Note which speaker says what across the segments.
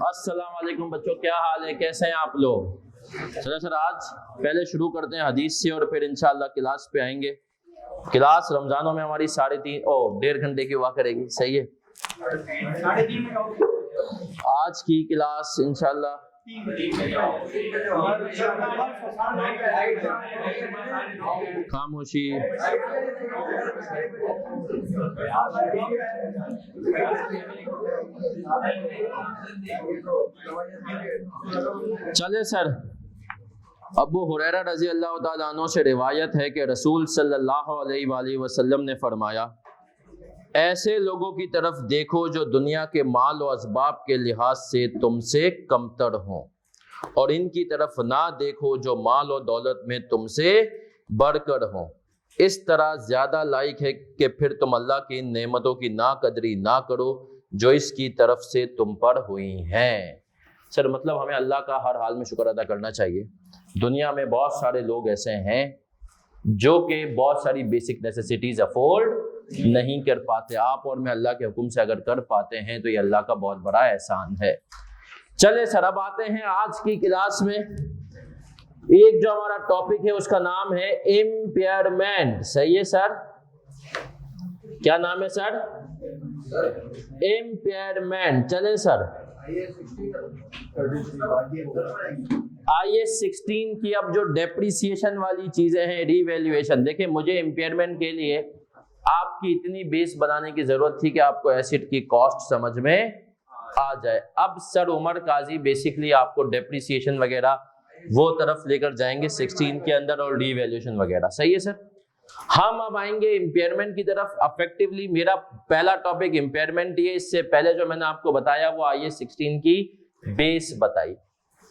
Speaker 1: अस्सलाम वालेकुम बच्चों, क्या हाल है, कैसे हैं आप लोग। चलो सर, आज पहले शुरू करते हैं हदीस से और फिर इंशाल्लाह क्लास पे आएंगे। क्लास रमजानों में हमारी 1.5 घंटे की हुआ करेगी, सही है। आज की क्लास इंशाल्लाह खामोशी। चले सर, अबू हुरैरा रजी अल्लाह तआला अन्हु से रिवायत है कि रसूल सल्लल्लाहु अलैहि वसल्लम ने फरमाया, ऐसे लोगों की तरफ देखो जो दुनिया के माल और असबाब के लिहाज से तुमसे कमतर हों, और इनकी तरफ ना देखो जो माल और दौलत में तुमसे बढ़कर हों। इस तरह ज्यादा लायक है कि फिर तुम अल्लाह की नेमतों की नाकदरी ना करो जो इसकी तरफ से तुम पर हुई हैं। सर मतलब हमें अल्लाह का हर हाल में शुक्र अदा करना चाहिए। दुनिया में बहुत सारे लोग ऐसे हैं जो कि बहुत सारी बेसिक नेसेसिटीज अफोर्ड नहीं कर पाते। आप और मैं अल्लाह के हुक्म से अगर कर पाते हैं तो ये अल्लाह का बहुत बड़ा एहसान है। चले सर, अब आते हैं आज की क्लास में। एक जो हमारा टॉपिक है उसका नाम है इम्पेयरमेंट। सही है सर, क्या नाम है सर? इम्पेयरमेंट। चले सर, IAS 16 की अब जो डेप्रिसिएशन वाली चीजें हैं, रिवैल्यूएशन। देखिए, मुझे इम्पेयरमेंट के लिए आपकी इतनी बेस बनाने की जरूरत थी कि आपको एसेट की कॉस्ट समझ में आ जाए। अब सर उमर काजी बेसिकली आपको डेप्रिसिएशन वगैरह वो तरफ लेकर जाएंगे 16 के अंदर, और रिवैल्यूएशन वगैरह। सही है सर। हम अब आएंगे इम्पेयरमेंट की तरफ। अफेक्टिवली मेरा पहला टॉपिक इम्पेयरमेंट ही है। इससे पहले जो मैंने आपको बताया वो IAS 16 की बेस बताई।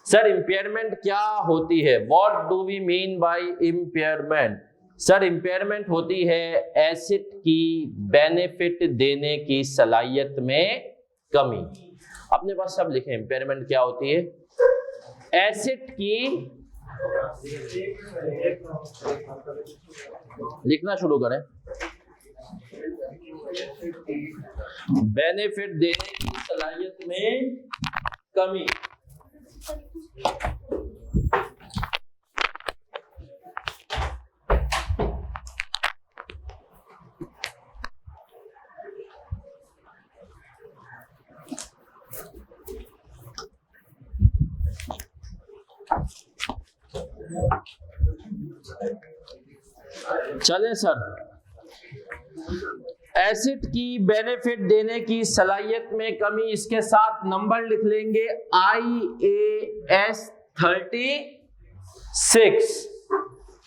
Speaker 1: सर इम्पेयरमेंट क्या होती है? What do we mean by impairment? Sir impairment होती है एसेट की बेनिफिट देने की सलाहियत में कमी। अपने पास सब लिखे, इम्पेयरमेंट क्या होती है? एसेट की, लिखना शुरू करें, बेनिफिट देने की सलाहियत में कमी। चले सर, एसेट की बेनिफिट देने की सलाहियत में कमी, इसके साथ नंबर लिख लेंगे IAS 36,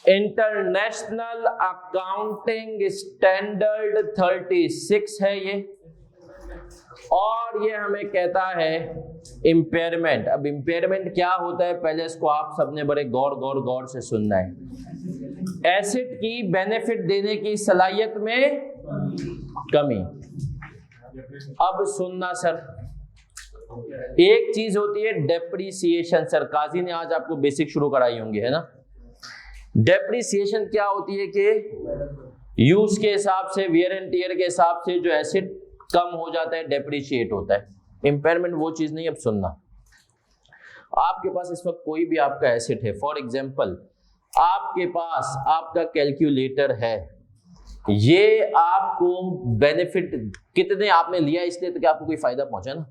Speaker 1: इंटरनेशनल अकाउंटिंग स्टैंडर्ड 36 है ये, और ये हमें कहता है इम्पेयरमेंट। अब इम्पेयरमेंट क्या होता है, पहले इसको आप सबने बड़े गौर से सुनना है। एसेट की बेनिफिट देने की सलाहियत में कमी। अब सुनना सर, एक चीज होती है डेप्रिसिएशन। सर काजी ने आज आपको बेसिक शुरू कराई होंगी, है ना। डेप्रिसिएशन क्या होती है कि यूज के हिसाब से, वियर एंड टियर के हिसाब से जो एसेट कम हो जाता है, डेप्रिशिएट होता है। इम्पेयरमेंट वो चीज नहीं। अब सुनना, आपके पास इस वक्त कोई भी आपका एसेट है, फॉर एग्जांपल आपके पास आपका कैलकुलेटर है, ये आपको बेनिफिट कितने आपने लिया इसलिए तो कि आपको कोई फायदा पहुंचा ना।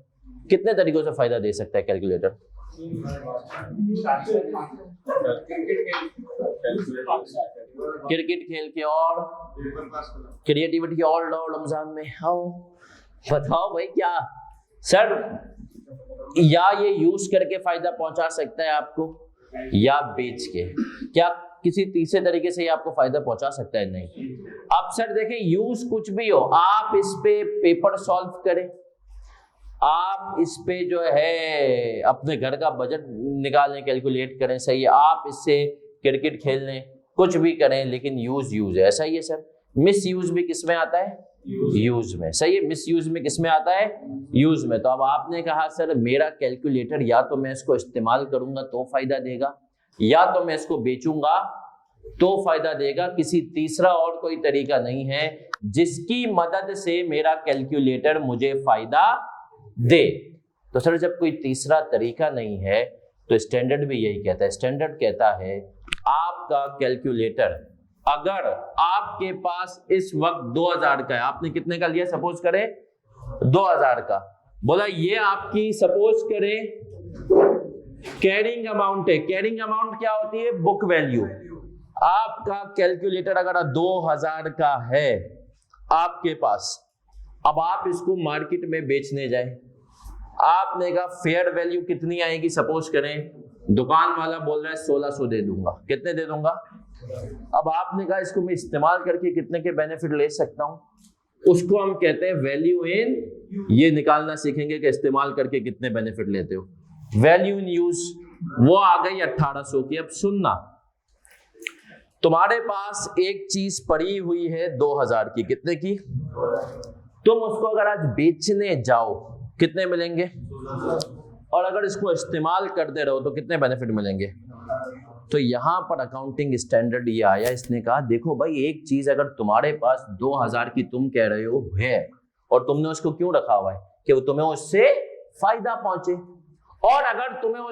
Speaker 1: कितने तरीकों से फायदा दे सकता है कैलकुलेटर? क्रिकेट खेल के और क्रिएटिविटी और रमजान में। आओ बताओ भाई क्या सर, या ये यूज करके फायदा पहुंचा सकता है आपको, या बेच के, क्या किसी तीसरे तरीके से ये आपको फायदा पहुंचा सकता है? नहीं। अब सर देखें, यूज कुछ भी हो, आप इस पे पेपर सॉल्व करें, आप इस पे जो है अपने घर का बजट निकालें, कैलकुलेट करें, सही है, आप इससे क्रिकेट खेल लें, कुछ भी करें, लेकिन यूज है। ऐसा ही है सर। मिस यूज भी किस में आता है? यूज में। सही है, मिस यूज में किस में आता है? यूज में। तो अब आपने कहा सर मेरा कैलकुलेटर या तो मैं इसको इस्तेमाल करूंगा तो फायदा देगा, या तो मैं इसको बेचूंगा तो फायदा देगा। किसी तीसरा और कोई तरीका नहीं है जिसकी मदद से मेरा कैलकुलेटर मुझे फायदा दे। तो सर जब कोई तीसरा तरीका नहीं है तो स्टैंडर्ड भी यही कहता है। स्टैंडर्ड कहता है आपका कैलकुलेटर अगर आपके पास इस वक्त 2000 का है, आपने कितने का लिया, सपोज करें 2000 का, बोला ये आपकी सपोज करें कैरिंग अमाउंट है। कैरिंग अमाउंट क्या होती है, बुक वैल्यू। आपका कैलकुलेटर अगर 2000 का है आपके पास, अब आप इसको मार्केट में बेचने जाए, आपने कहा फेयर वैल्यू कितनी आएगी, सपोज करें दुकान वाला बोल रहा है 1600 दे दूंगा, कितने दे दूंगा। अब आपने कहा इसको मैं इस्तेमाल करके कितने के बेनिफिट ले सकता हूं, उसको हम कहते हैं वैल्यू इन, ये निकालना सीखेंगे कि इस्तेमाल करके कितने बेनिफिट लेते हो। वैल्यू इन यूज वो आ गई 1800 की। अब सुनना, तुम्हारे पास एक चीज पड़ी हुई है 2000 की, कितने की, तुम उसको अगर आज बेचने जाओ कितने मिलेंगे, और अगर इसको इस्तेमाल करते रहो तो कितने बेनिफिट मिलेंगे। तो यहां पर अकाउंटिंग स्टैंडर्ड ये आया, इसने कहा देखो भाई एक चीज अगर तुम्हारे पास 2000 की तुम कह रहे हो है और तुमने उसको क्यों रखा हुआ है कि वो तुम्हें उससे फायदा पहुंचे, और अगर तुम्हें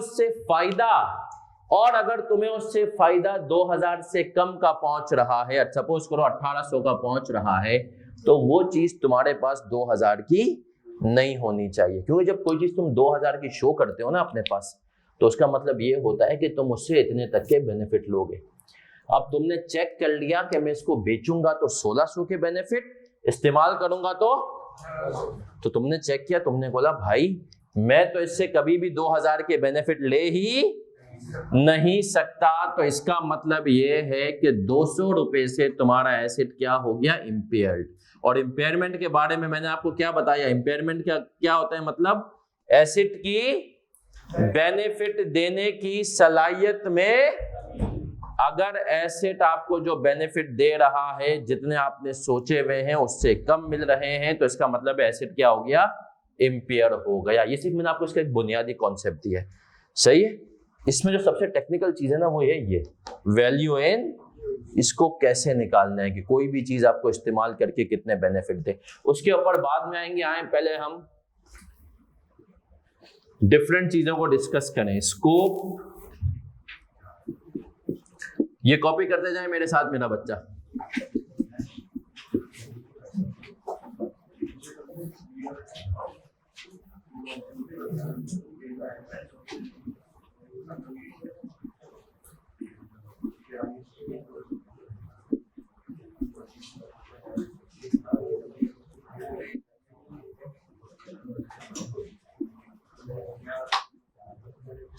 Speaker 1: उससे फायदा 2000 से कम का पहुंच रहा है, सपोज करो 1800 का पहुंच रहा है, तो वो चीज तुम्हारे पास 2000 की नहीं होनी चाहिए। क्योंकि जब कोई चीज तुम 2000 की शो करते हो ना अपने पास, तो उसका मतलब ये होता है कि तुम उससे इतने तक के बेनिफिट लोगे। अब तुमने चेक कर लिया कि मैं इसको बेचूंगा तो 1600 के बेनिफिट, इस्तेमाल करूंगा तो तुमने चेक किया, तुमने बोला भाई मैं तो इससे कभी भी 2000 के बेनिफिट ले ही नहीं सकता, तो इसका मतलब ये है कि 200 रुपए से तुम्हारा एसेट क्या हो गया, इम्पेयर्ड। और इम्पेयरमेंट के बारे में मैंने आपको क्या बताया, इम्पेयरमेंट क्या होता है, मतलब एसेट की बेनिफिट देने की सलाहियत में अगर एसेट आपको जो बेनिफिट दे रहा है जितने आपने सोचे हुए हैं उससे कम मिल रहे हैं, तो इसका मतलब एसेट क्या हो गया, इम्पेयर हो गया। ये सिर्फ मैंने आपको इसका एक बुनियादी कॉन्सेप्ट दिया है, सही है। इसमें जो सबसे टेक्निकल चीज है ना वो ये वैल्यू इन, इसको कैसे निकालना है कि कोई भी चीज आपको इस्तेमाल करके कितने बेनिफिट दे, उसके ऊपर बाद में आएंगे। पहले हम डिफरेंट चीजों को डिस्कस करें। स्कोप, ये कॉपी करते जाए मेरे साथ मेरा बच्चा।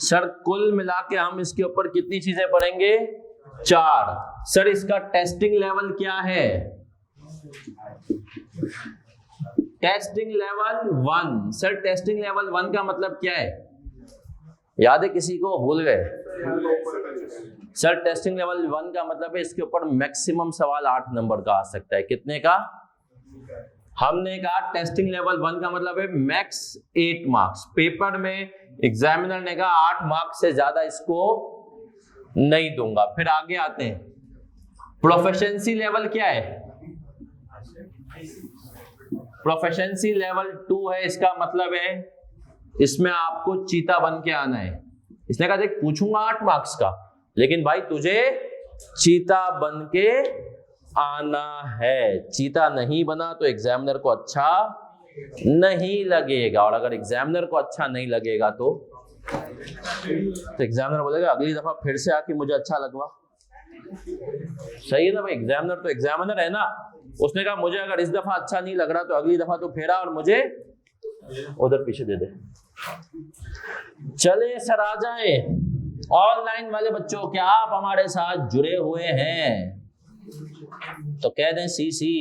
Speaker 1: सर कुल मिला के हम इसके ऊपर कितनी चीजें पढ़ेंगे, 4। सर इसका टेस्टिंग लेवल क्या है, testing level 1। Sir testing level 1 का मतलब क्या है, याद है किसी को, भूल गए। सर टेस्टिंग लेवल 1 का मतलब है इसके ऊपर मैक्सिमम सवाल 8 नंबर का आ सकता है। कितने का, हमने कहा टेस्टिंग लेवल 1 का मतलब है मैक्स 8 मार्क्स। पेपर में एग्जामिनर ने कहा 8 मार्क्स से ज्यादा इसको नहीं दूंगा। फिर आगे आते हैं, प्रोफिशिएंसी लेवल क्या है, प्रोफिशिएंसी लेवल 2 है। इसका मतलब है इसमें आपको चीता बन के आना है। इसने कहा देख पूछूंगा 8 मार्क्स का, लेकिन भाई तुझे चीता बन के आना है। चीता नहीं बना तो एग्जामिनर को अच्छा नहीं लगेगा, और अगर एग्जामिनर को अच्छा नहीं लगेगा तो एग्जामिनर बोलेगा अगली दफा फिर से आके मुझे अच्छा लगवा। सही है ना भाई, एग्जामिनर तो एग्जामिनर है ना, उसने कहा मुझे अगर इस दफा अच्छा नहीं लग रहा तो अगली दफा तो फेरा और मुझे उधर पीछे दे दे। चले सर आ जाए। ऑनलाइन वाले बच्चों, क्या आप हमारे साथ जुड़े हुए हैं तो कह दें सीसी।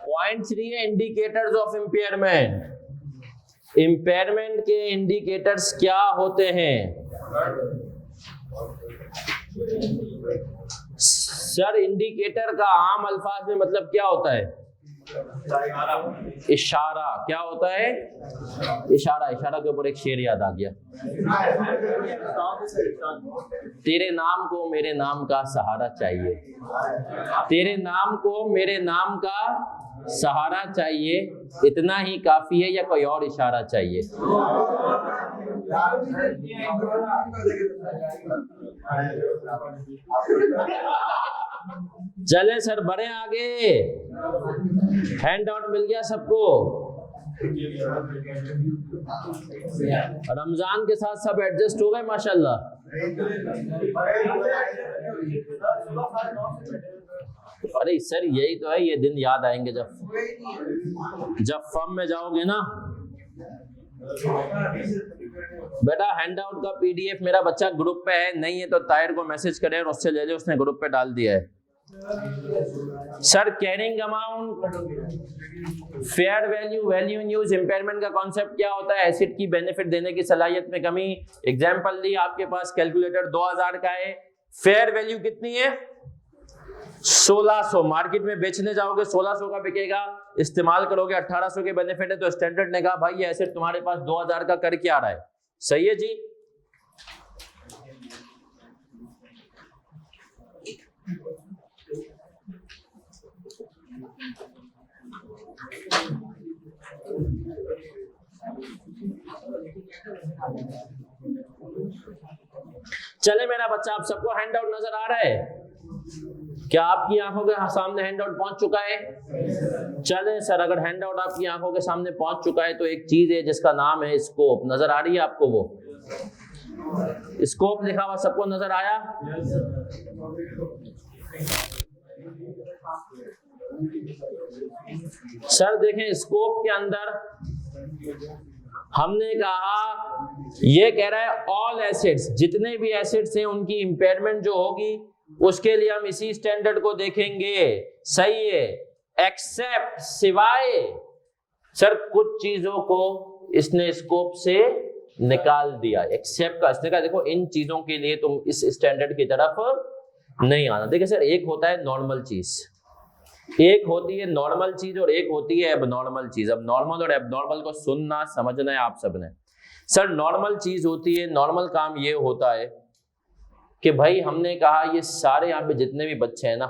Speaker 1: पॉइंट 3 है इंडिकेटर्स ऑफ इम्पेयरमेंट। इम्पेयरमेंट के इंडिकेटर्स क्या होते हैं, सर इंडिकेटर का आम अल्फाज में मतलब क्या होता है? इशारा। क्या होता है? इशारा। इशारा के ऊपर एक शेर याद आ गया, तेरे नाम को मेरे नाम का सहारा चाहिए, तेरे नाम को मेरे नाम का सहारा चाहिए, इतना ही काफी है या कोई और इशारा चाहिए? चले सर बढ़े आगे। हैंड आउट मिल गया सबको। रमजान के साथ सब एडजस्ट हो गए माशाल्लाह। अरे सर यही तो है, ये दिन याद आएंगे जब फर्म में जाओगे ना। बेटा हैंड आउट का पीडीएफ मेरा बच्चा ग्रुप पे है, नहीं है तो ताहिर को मैसेज करें और उससे ले ले, उसने ग्रुप पे डाल दिया है। Sir carrying amount, fair value, value in use, impairment का कॉन्सेप्ट क्या होता है? एसिड की बेनिफिट देने की सलाहियत में कमी। एग्जांपल दी आपके पास, कैलकुलेटर 2000 का है, फेयर वैल्यू कितनी है? 1600। मार्केट में बेचने जाओगे 1600 का बिकेगा, इस्तेमाल करोगे 1800 के बेनिफिट है। तो स्टैंडर्ड ने कहा भाई ये एसिड तुम्हारे पास 2000 का कर क्या रहा है? सही है जी। चले मेरा बच्चा, आप सबको हैंड आउट नजर आ रहा है? क्या आपकी आंखों के सामने हैंड आउट पहुंच चुका है? चले सर, अगर हैंड आउट आपकी आंखों के सामने पहुंच चुका है तो एक चीज है जिसका नाम है स्कोप। नजर आ रही है आपको? वो स्कोप लिखा हुआ सबको नजर आया? सर देखें, स्कोप के अंदर हमने कहा, ये कह रहा है ऑल एसिड्स, जितने भी एसिड्स हैं उनकी इंपेयरमेंट जो होगी उसके लिए हम इसी स्टैंडर्ड को देखेंगे। सही है, एक्सेप्ट, सिवाय सर कुछ चीजों को इसने स्कोप से निकाल दिया। एक्सेप्ट का इसने कहा देखो इन चीजों के लिए तुम इस स्टैंडर्ड की तरफ नहीं आना। देखिए सर, एक होता है नॉर्मल चीज, एक होती है नॉर्मल चीज और एक होती है एबनॉर्मल चीज। अब नॉर्मल और एबनॉर्मल को सुनना समझना है आप सबने। सर नॉर्मल चीज होती है, नॉर्मल काम ये होता है कि भाई हमने कहा ये सारे यहाँ पे जितने भी बच्चे हैं ना,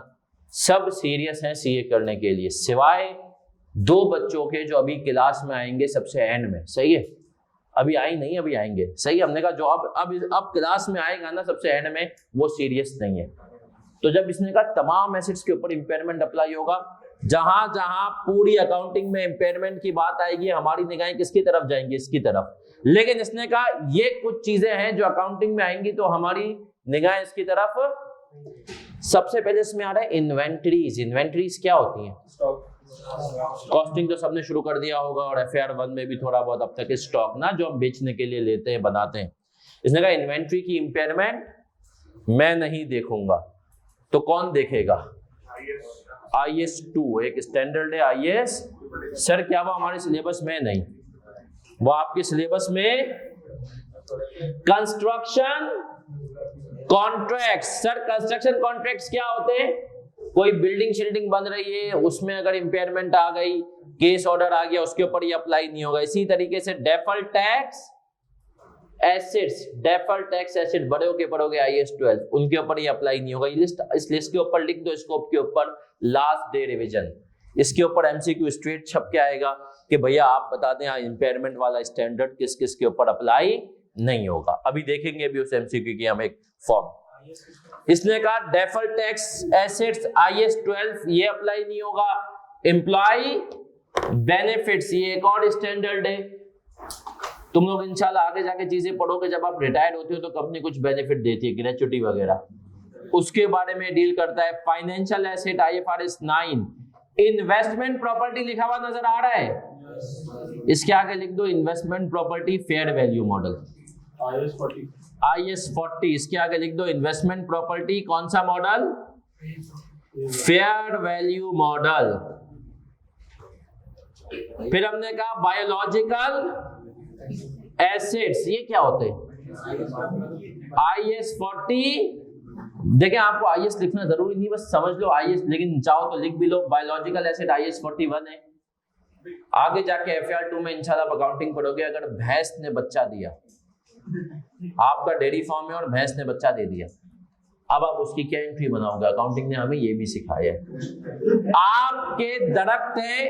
Speaker 1: सब सीरियस हैं सीए करने के लिए, सिवाय 2 बच्चों के जो अभी क्लास में आएंगे सबसे एंड में। सही है, अभी आई नहीं, अभी आएंगे। सही है, हमने कहा जो अब क्लास में आएगा ना सबसे एंड में, वो सीरियस नहीं है। तो जब इसने कहा तमाम एसिड्स के ऊपर इंपेयरमेंट अप्लाई होगा, जहां जहां पूरी अकाउंटिंग में इंपेयरमेंट की बात आएगी हमारी निगाहें किसकी तरफ जाएंगी? इसकी तरफ। लेकिन इसने कहा ये कुछ चीजें हैं जो अकाउंटिंग में आएंगी तो हमारी निगाहें इसकी तरफ। सबसे पहले इसमें आ रहा है इन्वेंटरीज। इन्वेंटरीज क्या होती हैं? कॉस्टिंग तो सबने शुरू कर दिया होगा और FAR 1 में भी थोड़ा बहुत अब तक स्टॉक ना जो हम बेचने के लिए लेते हैं, बनाते हैं। इसने कहा इन्वेंट्री की इंपेयरमेंट मैं नहीं देखूंगा, तो कौन देखेगा? IS 2 एक स्टैंडर्ड है IS। सर क्या वो हमारे सिलेबस में नहीं? वो आपके सिलेबस में construction contracts. Sir construction contracts क्या होते हैं? कोई बिल्डिंग शिल्डिंग बन रही है, उसमें अगर इंपेयरमेंट आ गई, केस ऑर्डर आ गया, उसके ऊपर ये अप्लाई नहीं होगा। इसी तरीके से deferred tax acids, deferred tax acid बड़े होके पढ़ोगे IS 12, उनके ऊपर ये अप्लाई नहीं होगा। इस लिस्ट के ऊपर लिख दो, स्कोप के ऊपर लास्ट डे रिवीजन। इसके ऊपर MCQ स्ट्रेट छप के आएगा कि भैया आप बता दें इंपेयरमेंट वाला स्टैंडर्ड किस किस के ऊपर अप्लाई नहीं होगा। अभी देखेंगे भी उस MCQ की हम एक फॉर्म। इसने कहा डेफर्ड टैक्स एसिड्स IS 12 ये अप्लाई नहीं होगा। एम्प्लॉय बेनिफिट्स ये एक और स्टैंडर्ड है। तुम लोग इंशाल्लाह आगे जाके चीजें पढ़ोगे, जब आप रिटायर्ड होते हो तो कंपनी कुछ बेनिफिट देती है, ग्रेच्युटी वगैरह, उसके बारे में डील करता है। Financial asset IFRS 9। Investment property लिखा हुआ नजर आ रहा है? इसके आगे लिख दो investment property fair value model IS 40। इसके आगे लिख दो इन्वेस्टमेंट प्रॉपर्टी कौन सा मॉडल? Fair value model. फिर हमने कहा बायोलॉजिकल एसिड्स, ये क्या होते हैं? IS 40, देखें आपको IS लिखना जरूरी नहीं, बस समझ लो IS, लेकिन चाहो तो लिख भी लो। बायोलॉजिकल एसिड IS 41 है। आगे जाके FR2 में इंशाल्लाह अकाउंटिंग पढ़ोगे, अगर भैंस ने बच्चा दिया, आपका डेयरी फार्म है और भैंस ने बच्चा दे दिया, अब आप उसकी क्या एंट्री बनाओगे? अकाउंटिंग ने हमें ये भी सिखाया है। आपके दरख्त है,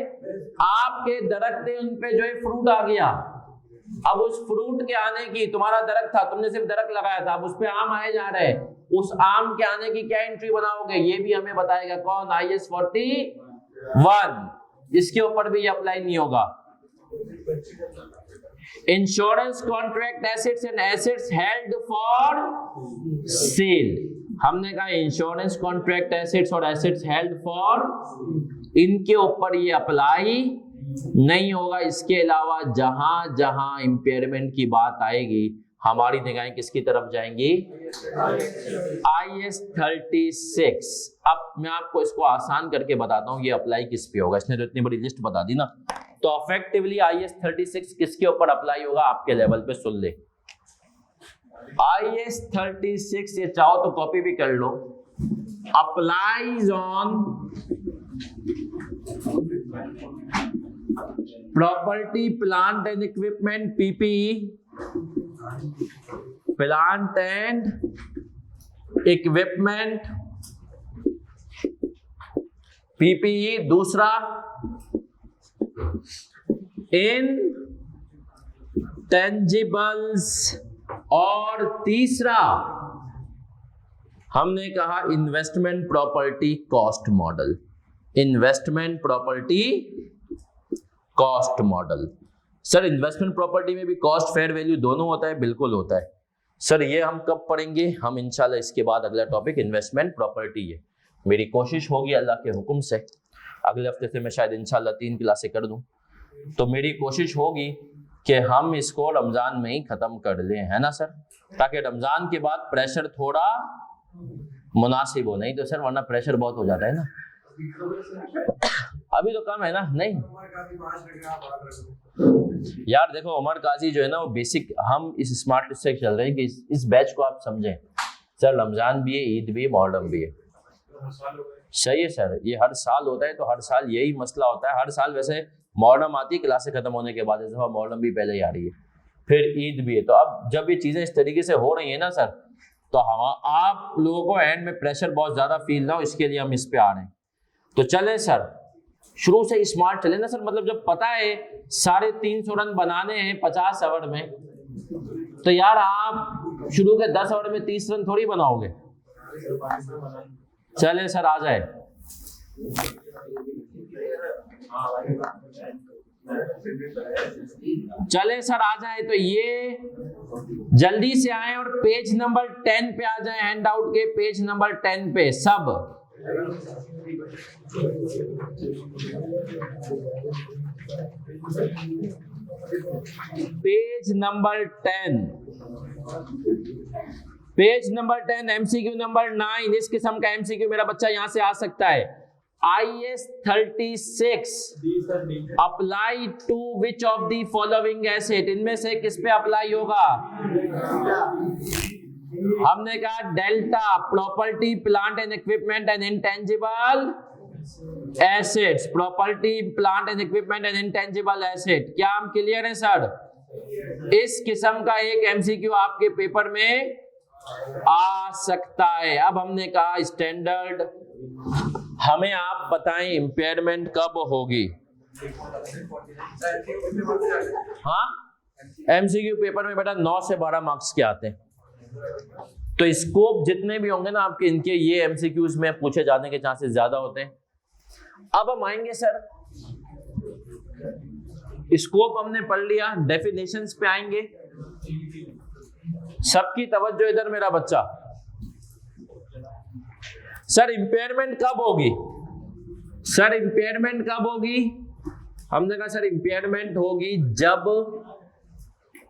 Speaker 1: उन पे जो है फ्रूट आ गया, अब उस फ्रूट के आने की, तुम्हारा दरख्त था, तुमने सिर्फ दरख्त लगाया था, अब उस पे आम आए जा रहे हैं, उस आम के आने की क्या एंट्री बनाओगे? ये भी हमें बताएगा कौन? IS 41। इसके ऊपर भी अप्लाई नहीं होगा। Insurance contract assets and assets held for sale, हमने कहा इंश्योरेंस कॉन्ट्रैक्ट एसेट्स और एसेट्स हेल्ड फॉर, इनके ऊपर ये अप्लाई नहीं होगा। इसके अलावा जहां जहां इंपेयरमेंट की बात आएगी, हमारी निगाहें किसकी तरफ जाएंगी? IS 36। अब मैं आपको इसको आसान करके बताता हूं ये अप्लाई किस पे होगा। इसने तो इतनी बड़ी लिस्ट बता दी ना, तो अफेक्टिवली IS 36 किसके ऊपर अप्लाई होगा आपके लेवल पे? सुन ले, IS 36, ये चाहो तो कॉपी भी कर लो, applies on property plant and equipment PPE, plant and equipment PPE, दूसरा इंटेंजिबल्स, और तीसरा हमने कहा investment property cost model. Investment property cost model. Sir investment property में भी कॉस्ट फेयर वैल्यू दोनों होता है? बिल्कुल होता है सर। ये हम कब पढ़ेंगे? हम इंशाल्लाह इसके बाद अगला टॉपिक इन्वेस्टमेंट प्रॉपर्टी है। मेरी कोशिश होगी अल्लाह के हुक्म से, अगले हफ्ते से मैं शायद इंशाल्लाह 3 क्लासें कर दूं, तो मेरी कोशिश होगी कि हम इसको रमजान में ही खत्म कर लें, है ना सर, ताकि रमजान के बाद प्रेशर थोड़ा मुनासिब हो। नहीं तो सर वरना प्रेशर बहुत हो जाता है ना। अभी तो कम है ना? नहीं यार देखो, उमर काजी जो है ना वो बेसिक, हम इस स्मार्ट से चल रहे हैं कि इस बैच को आप समझें। सर रमजान भी है, ईद भी है, मुहर्रम भी है। सही है सर, ये हर साल होता है, तो हर साल यही मसला होता है। हर साल वैसे मुहर्रम आती है क्लासें खत्म होने के बाद, इस दफा मुहर्रम भी पहले ही आ रही है, फिर ईद भी है। तो अब जब ये चीजें इस तरीके से हो रही है ना सर, तो हम आप लोगों को एंड में प्रेशर बहुत ज्यादा फील ना हो, इसके लिए हम इस पे आ रहे हैं। तो चले सर, शुरू से स्मार्ट चले ना सर। मतलब जब पता है 350 रन बनाने हैं 50 ओवर में, तो यार आप शुरू के 10 ओवर में 30 रन थोड़ी बनाओगे। चले सर आ जाए। चले सर आ जाए, तो ये जल्दी से आए और पेज नंबर 10 पे आ जाए, हैंड आउट के पेज नंबर 10 पे सब। Page number 10, page number 10, MCQ number 9। इस किस्म का MCQ मेरा बच्चा यहां से आ सकता है। IS 36 apply to which of the following asset, इनमें से किस पे अप्लाई होगा? हमने कहा delta, property plant and equipment and intangible assets, property plant and equipment and intangible asset. क्या हम क्लियर है सर? इस किस्म का एक MCQ आपके पेपर में आ सकता है। अब हमने कहा स्टैंडर्ड, हमें आप बताएं इंपेयरमेंट कब होगी? हाँ, MCQ पेपर में बेटा 9 से 12 मार्क्स के आते हैं। तो स्कोप जितने भी होंगे ना आपके, इनके ये MCQs में पूछे जाने के चांसेस ज्यादा होते हैं। अब हम आएंगे सर, स्कोप हमने पढ़ लिया, डेफिनेशंस पे आएंगे। सबकी तवज्जो इधर मेरा बच्चा। सर इंपेयरमेंट कब होगी? सर इंपेयरमेंट कब होगी? हमने कहा सर इंपेयरमेंट होगी जब,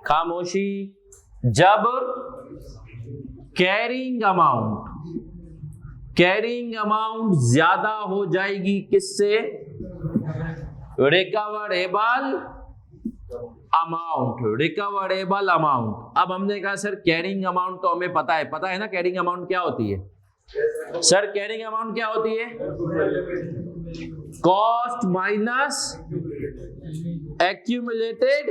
Speaker 1: खामोशी, जब कैरिंग अमाउंट ज्यादा हो जाएगी किससे? Recoverable amount, recoverable amount. अब हमने कहा सर कैरिंग अमाउंट तो हमें पता है ना कैरिंग अमाउंट क्या होती है? सर कैरिंग अमाउंट क्या होती है? कॉस्ट माइनस एक्यूमुलेटेड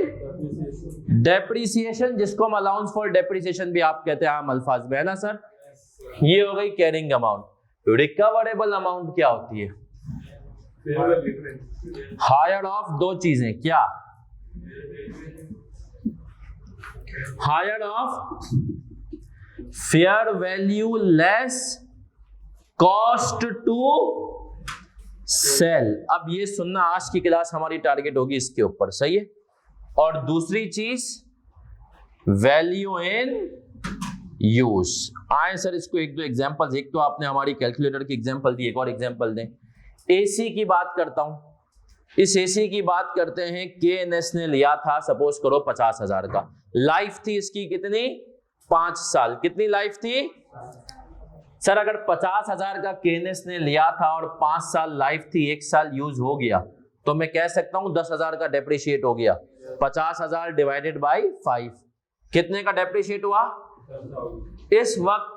Speaker 1: डेप्रिसिएशन, जिसको हम अलाउंस फॉर डेप्रिसिएशन भी आप कहते हैं आम अल्फाज में, है ना सर? ये हो गई कैरिंग अमाउंट। रिकवरेबल अमाउंट क्या होती है? हायर ऑफ दो चीजें, क्या? Higher of fair value less cost to sell. अब ये सुनना, आज की क्लास हमारी टारगेट होगी इसके ऊपर, सही है? और दूसरी चीज वैल्यू इन यूज। आए सर इसको एक दो एग्जांपल्स, एक तो आपने हमारी कैलकुलेटर की एग्जांपल दी, एक और एग्जांपल दें। एसी की बात करता हूं। इस एसी की बात करते हैं, KNS ने लिया था सपोज करो 50,000 का, लाइफ थी इसकी कितनी? 5 साल। कितनी लाइफ थी सर? अगर 50,000 का KNS ने लिया था और 5 साल लाइफ थी, 1 साल यूज हो गया, तो मैं कह सकता हूं 10,000 का डेप्रिशिएट हो गया। 50,000 डिवाइडेड बाई 5 कितने का डेप्रिशिएट हुआ? इस वक्त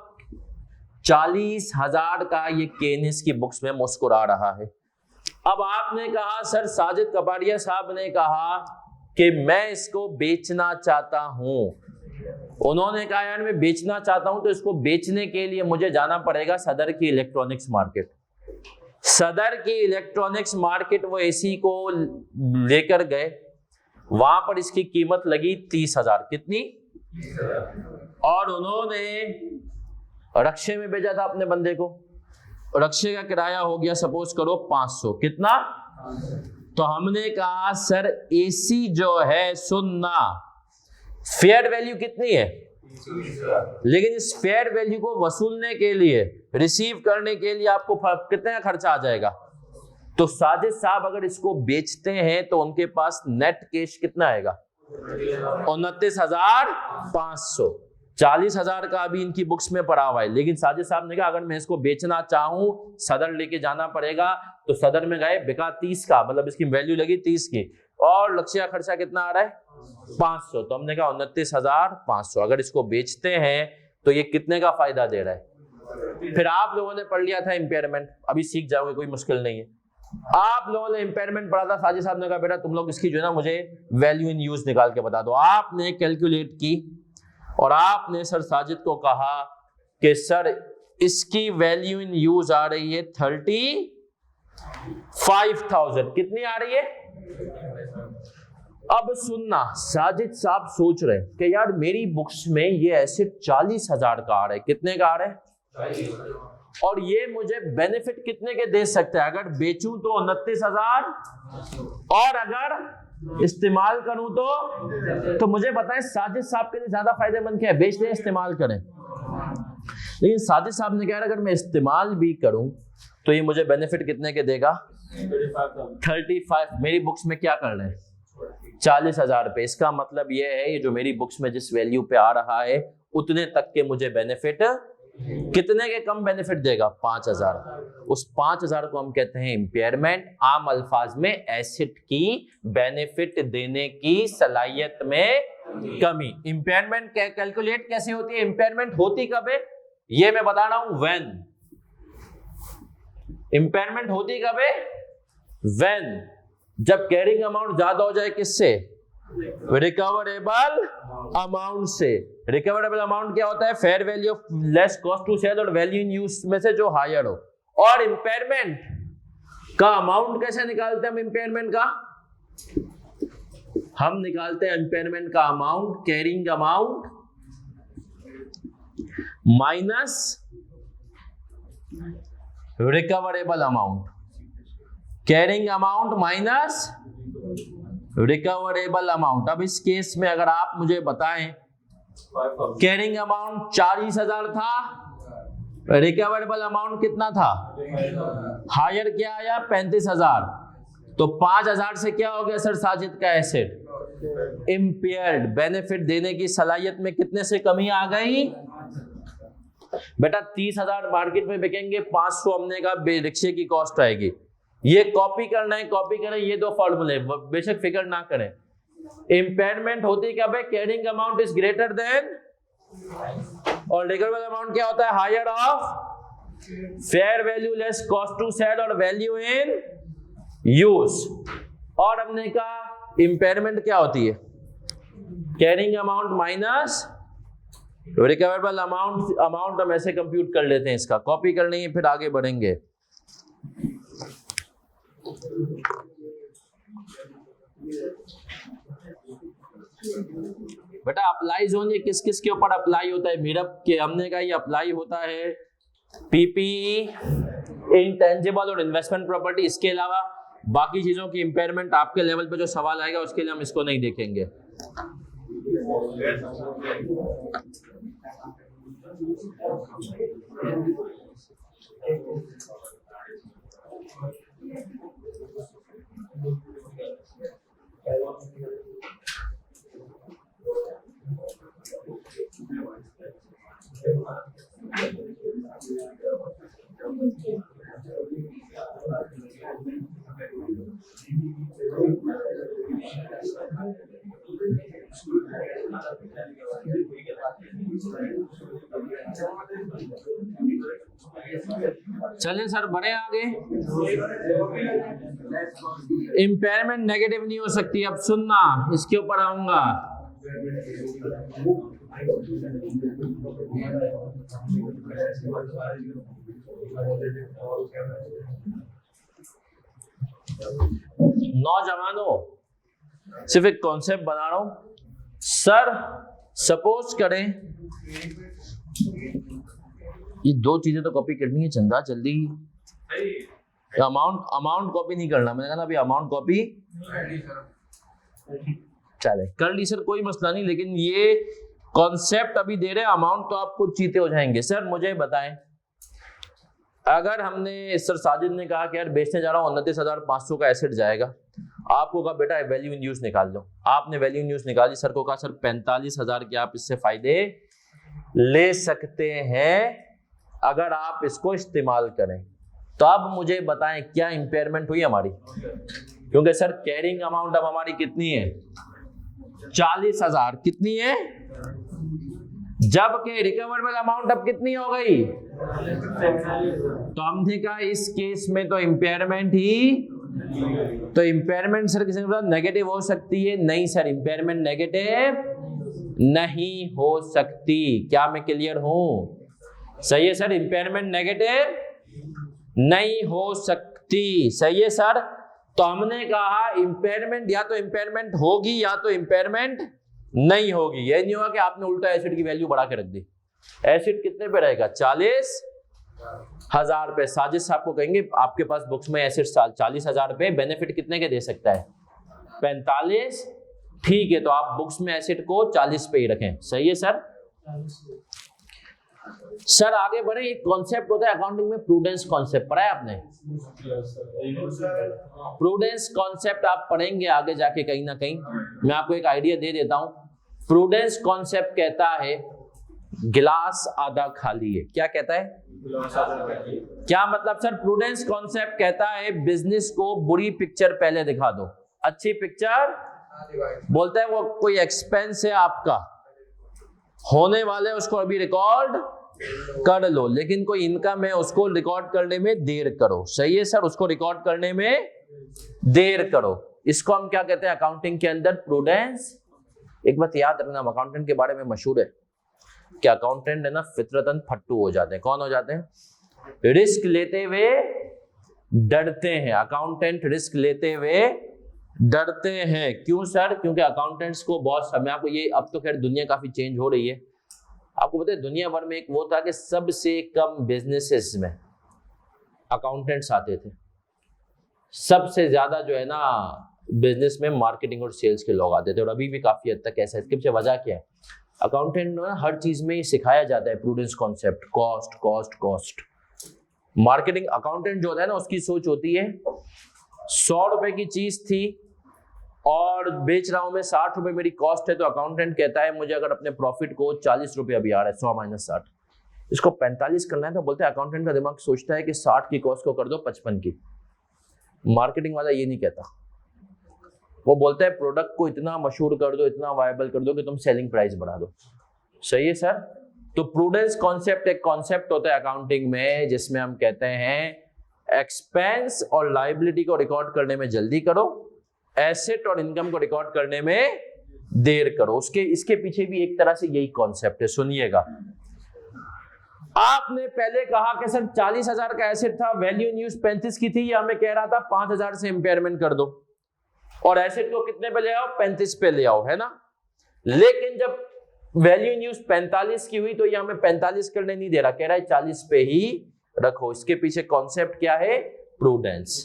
Speaker 1: 40,000 का ये KNS की बुक्स में मुस्कुरा रहा है। अब आपने कहा सर, साजिद कपाड़िया साहब ने कहा कि मैं इसको बेचना चाहता हूं। उन्होंने कहा यार मैं बेचना चाहता हूं, तो इसको बेचने के लिए मुझे जाना पड़ेगा सदर की इलेक्ट्रॉनिक्स मार्केट। सदर की इलेक्ट्रॉनिक्स मार्केट वो एसी को लेकर गए, वहां पर इसकी कीमत लगी 30,000। कितनी? और उन्होंने रक्शे में भेजा था अपने बंदे को, रक्शे का किराया हो गया सपोज करो 500। कितना? तो हमने कहा सर एसी जो है, सुनना, फेयर वैल्यू कितनी है? लेकिन इस फेयर वैल्यू को वसूलने के लिए, रिसीव करने के लिए आपको कितने का खर्चा आ जाएगा? तो साजिद साहब अगर इसको बेचते हैं तो उनके पास नेट कैश कितना आएगा? 29,500। 40,000 का अभी इनकी बुक्स में पड़ा हुआ है। लेकिन साजिद साहब ने कहा अगर मैं इसको बेचना चाहूं, सदर लेके जाना पड़ेगा। तो सदर में गए, बिका 30 का, मतलब इसकी वैल्यू लगी 30 की, और लक्ष्य का खर्चा कितना आ रहा है? 500। तो हमने कहा 29,500। अगर इसको बेचते हैं तो ये कितने का फायदा दे रहा है? फिर आप लोगों ने पढ़ लिया था इम्पेयरमेंट, अभी सीख जाओगे, कोई मुश्किल नहीं है। आप लोगों ने इम्पेयरमेंट पढ़ा था, साजिद साहब ने कहा बेटा तुम लोग इसकी जो है ना मुझे वैल्यू इन यूज निकाल के बता दो। आपने कैलकुलेट की और आपने सर साजिद को कहा कि सर इसकी वैल्यू इन यूज आ रही है 35,000। कितनी आ रही है? अब सुनना, साजिद साहब सोच रहे कि यार मेरी बुक्स में ये एसेट 40,000 का आ रहा है। कितने का आ रहा है? और ये मुझे बेनिफिट कितने के दे सकते हैं? अगर बेचूं तो 29,000, और अगर इस्तेमाल करूं तो मुझे बताएं साजिद साहब के लिए ज्यादा फायदेमंद क्या है? बेच दें, इस्तेमाल करें? लेकिन साजिद साहब ने कहा अगर मैं इस्तेमाल भी करूं तो ये मुझे बेनिफिट कितने के देगा? 35। मेरी बुक्स में क्या कर रहे हैं? 40,000 रुपए। इसका मतलब ये है ये जो मेरी बुक्स में जिस वैल्यू पे आ रहा है उतने तक के मुझे बेनिफिट, कितने के कम बेनिफिट देगा? 5,000। उस 5,000 को हम कहते हैं इम्पेयरमेंट। आम अल्फाज में एसेट की बेनिफिट देने की सलाहियत में कमी। इम्पेयरमेंट कैलकुलेट कैसे होती है? इम्पेयरमेंट होती कब है ये मैं बता रहा हूं, व्हेन। इम्पेयरमेंट होती कब है? व्हेन, जब कैरिंग अमाउंट ज्यादा हो जाए। किससे? रिकवरेबल अमाउंट से। रिकवरेबल अमाउंट क्या होता है? Fair value of less cost to sell और वैल्यू इन यूज में से जो हायर हो। और इम्पेयरमेंट का अमाउंट कैसे निकालते हैं हम? इम्पेयरमेंट का हम निकालते हैं इम्पेयरमेंट का amount, carrying amount minus recoverable amount. Carrying amount minus recoverable amount. अब इस केस में अगर आप मुझे बताएं कैरिंग अमाउंट 40,000 था, रिकवरेबल अमाउंट कितना था? हायर क्या आया? 35,000। तो 5,000 से क्या हो गया सर साजिद का एसेट? इम्पेयर्ड। बेनिफिट देने की सलाहियत में कितने से कमी आ गई? बेटा 30,000 मार्केट में बिकेंगे, 500 हमने का रिक्शे की कॉस्ट आएगी। ये कॉपी करना है, कॉपी करें, ये दो फॉर्मूले बेशक फिक्र ना करें। इम्पेयरमेंट होती कब है? Carrying amount is greater than, और रिकवरेबल अमाउंट क्या होता है? Higher of fair value less cost to sell और वैल्यू इन यूज। और हमने कहा इम्पेयरमेंट क्या होती है? Carrying amount minus recoverable amount हम ऐसे कंप्यूट कर लेते हैं, इसका कॉपी कर लेंगे फिर आगे बढ़ेंगे। बेटा अप्लाई जोन ये किस किस के ऊपर अप्लाई होता है? मीरअप के हमने कहा ये अप्लाई होता है पीपीई, इंटेंजिबल और इन्वेस्टमेंट प्रॉपर्टी। इसके अलावा बाकी चीजों की इंपेयरमेंट आपके लेवल पे जो सवाल आएगा उसके लिए हम इसको नहीं देखेंगे। चलें सर बढ़े आगे। इंपेयरमेंट नेगेटिव नहीं हो सकती। अब सुनना, इसके ऊपर आऊंगा। नौजवानों सिर्फ एक कॉन्सेप्ट बना रहा हूं सर। सपोज करें ये दो चीजें तो कॉपी करनी है चंदा जल्दी। अमाउंट कॉपी नहीं करना, मैंने कहा ना अभी अमाउंट कॉपी चले कर ली सर, कोई मसला नहीं। लेकिन ये कॉन्सेप्ट अभी दे रहे हैं, अमाउंट तो आप खुद चीते हो जाएंगे। सर मुझे बताएं, अगर हमने सर साजिद ने कहा कि यार बेचने जा रहा हूँ 29,500 का एसेट जाएगा, आपको कहा बेटा वैल्यू इन यूज निकाल लो। आपने वैल्यू इन यूज निकाली, सर को कहा सर 45,000 के आप इससे फायदे ले सकते हैं अगर आप इसको इस्तेमाल करें। तो अब मुझे बताएं क्या इंपेयरमेंट हुई हमारी? क्योंकि सर कैरिंग अमाउंट अब हमारी कितनी है? 40,000। कितनी है? जबकि रिकवरेबल अमाउंट अब कितनी हो गई? तो हमने कहा इस केस में तो इंपेयरमेंट ही, तो इंपेयरमेंट सर किसी ने नेगेटिव हो सकती है? नहीं सर, इंपेयरमेंट नेगेटिव नहीं हो सकती। क्या मैं क्लियर हूं? सही है सर, इंपेयरमेंट नेगेटिव नहीं हो सकती। सही है सर। तो हमने कहा इंपेयरमेंट या तो इंपेयरमेंट होगी या तो इंपेयरमेंट नहीं होगी। ये नहीं होगा कि आपने उल्टा एसिड की वैल्यू बढ़ा के रख दी। एसिड कितने पे रहेगा? 40,000 पे। साजिद साहब को कहेंगे आपके पास बुक्स में एसिड 40,000 पे, बेनिफिट कितने के दे सकता है? 45। ठीक है, तो आप बुक्स में एसिड को 40 पे ही रखें। सही है सर। सर आगे बढ़े। एक कॉन्सेप्ट होता है अकाउंटिंग में, प्रूडेंस कॉन्सेप्ट पढ़ा है आपने? प्रूडेंस कॉन्सेप्ट आप पढ़ेंगे आगे जाके कहीं ना कहीं। मैं आपको एक आइडिया दे देता हूं। प्रूडेंस कॉन्सेप्ट कहता है गिलास आधा खाली है। क्या कहता है? क्या मतलब सर? प्रूडेंस कॉन्सेप्ट कहता है बिजनेस को बुरी पिक्चर पहले दिखा दो, अच्छी पिक्चर बोलता है वो कोई एक्सपेंस है आपका होने वाले, उसको अभी रिकॉर्ड कर लो, लेकिन कोई इनकम है उसको रिकॉर्ड करने में देर करो। सही है सर, उसको रिकॉर्ड करने में देर करो। इसको हम क्या कहते हैं अकाउंटिंग के अंदर? प्रूडेंस। एक बात याद रखना, अकाउंटेंट के बारे में मशहूर है कि अकाउंटेंट है ना फितरतन फट्टू हो जाते हैं। कौन हो जाते हैं? रिस्क लेते हुए डरते हैं। अकाउंटेंट रिस्क लेते हुए डरते हैं। क्यों सर? क्योंकि अकाउंटेंट्स को बहुत समय, आपको ये, अब तो खैर दुनिया काफी चेंज हो रही है। आपको पता है दुनिया भर में एक वो था कि सबसे कम बिजनेसेस में अकाउंटेंट्स आते थे। सबसे ज्यादा जो है ना बिजनेस में मार्केटिंग और सेल्स के लोग आते थे, और अभी भी काफी हद तक ऐसा है। इसके पीछे वजह क्या है? अकाउंटेंट ना हर चीज में सिखाया जाता है prudence concept, cost cost cost. Marketing accountant जो होता है ना उसकी सोच होती है 100 रुपए की चीज थी और बेच रहा हूं मैं 60 रुपए मेरी कॉस्ट है, तो अकाउंटेंट कहता है मुझे अगर अपने प्रॉफिट को 40 रुपए अभी आ रहा है, 100 माइनस 60, इसको 45 करना है, तो बोलते हैं अकाउंटेंट का दिमाग सोचता है कि 60 की कॉस्ट को कर दो 55 की। मार्केटिंग वाला ये नहीं कहता। वो बोलता है प्रोडक्ट को इतना मशहूर कर दो, इतना वायबल कर दो कि तुम सेलिंग प्राइस बढ़ा दो। सही है सर। तो प्रूडेंस कॉन्सेप्ट एक कॉन्सेप्ट होता है अकाउंटिंग में, जिसमें हम कहते हैं एक्सपेंस और लायबिलिटी को रिकॉर्ड करने में जल्दी करो, एसेट और इनकम को रिकॉर्ड करने में देर करो। इसके पीछे भी एक तरह से यही कॉन्सेप्ट है। सुनिएगा, आपने पहले कहा कि सर 40,000 का एसेट था, वैल्यू इन यूज 35 की थी, ये हमें कह रहा था 5,000 से इंपेयरमेंट कर दो और एसेट को कितने पे ले आओ, 35 पे ले आओ, है ना। लेकिन जब वैल्यू इन यूज 45 की हुई तो ये हमें 45 करने नहीं दे रहा, कह रहा है 40 पे ही रखो। इसके पीछे कॉन्सेप्ट क्या है, प्रूडेंस।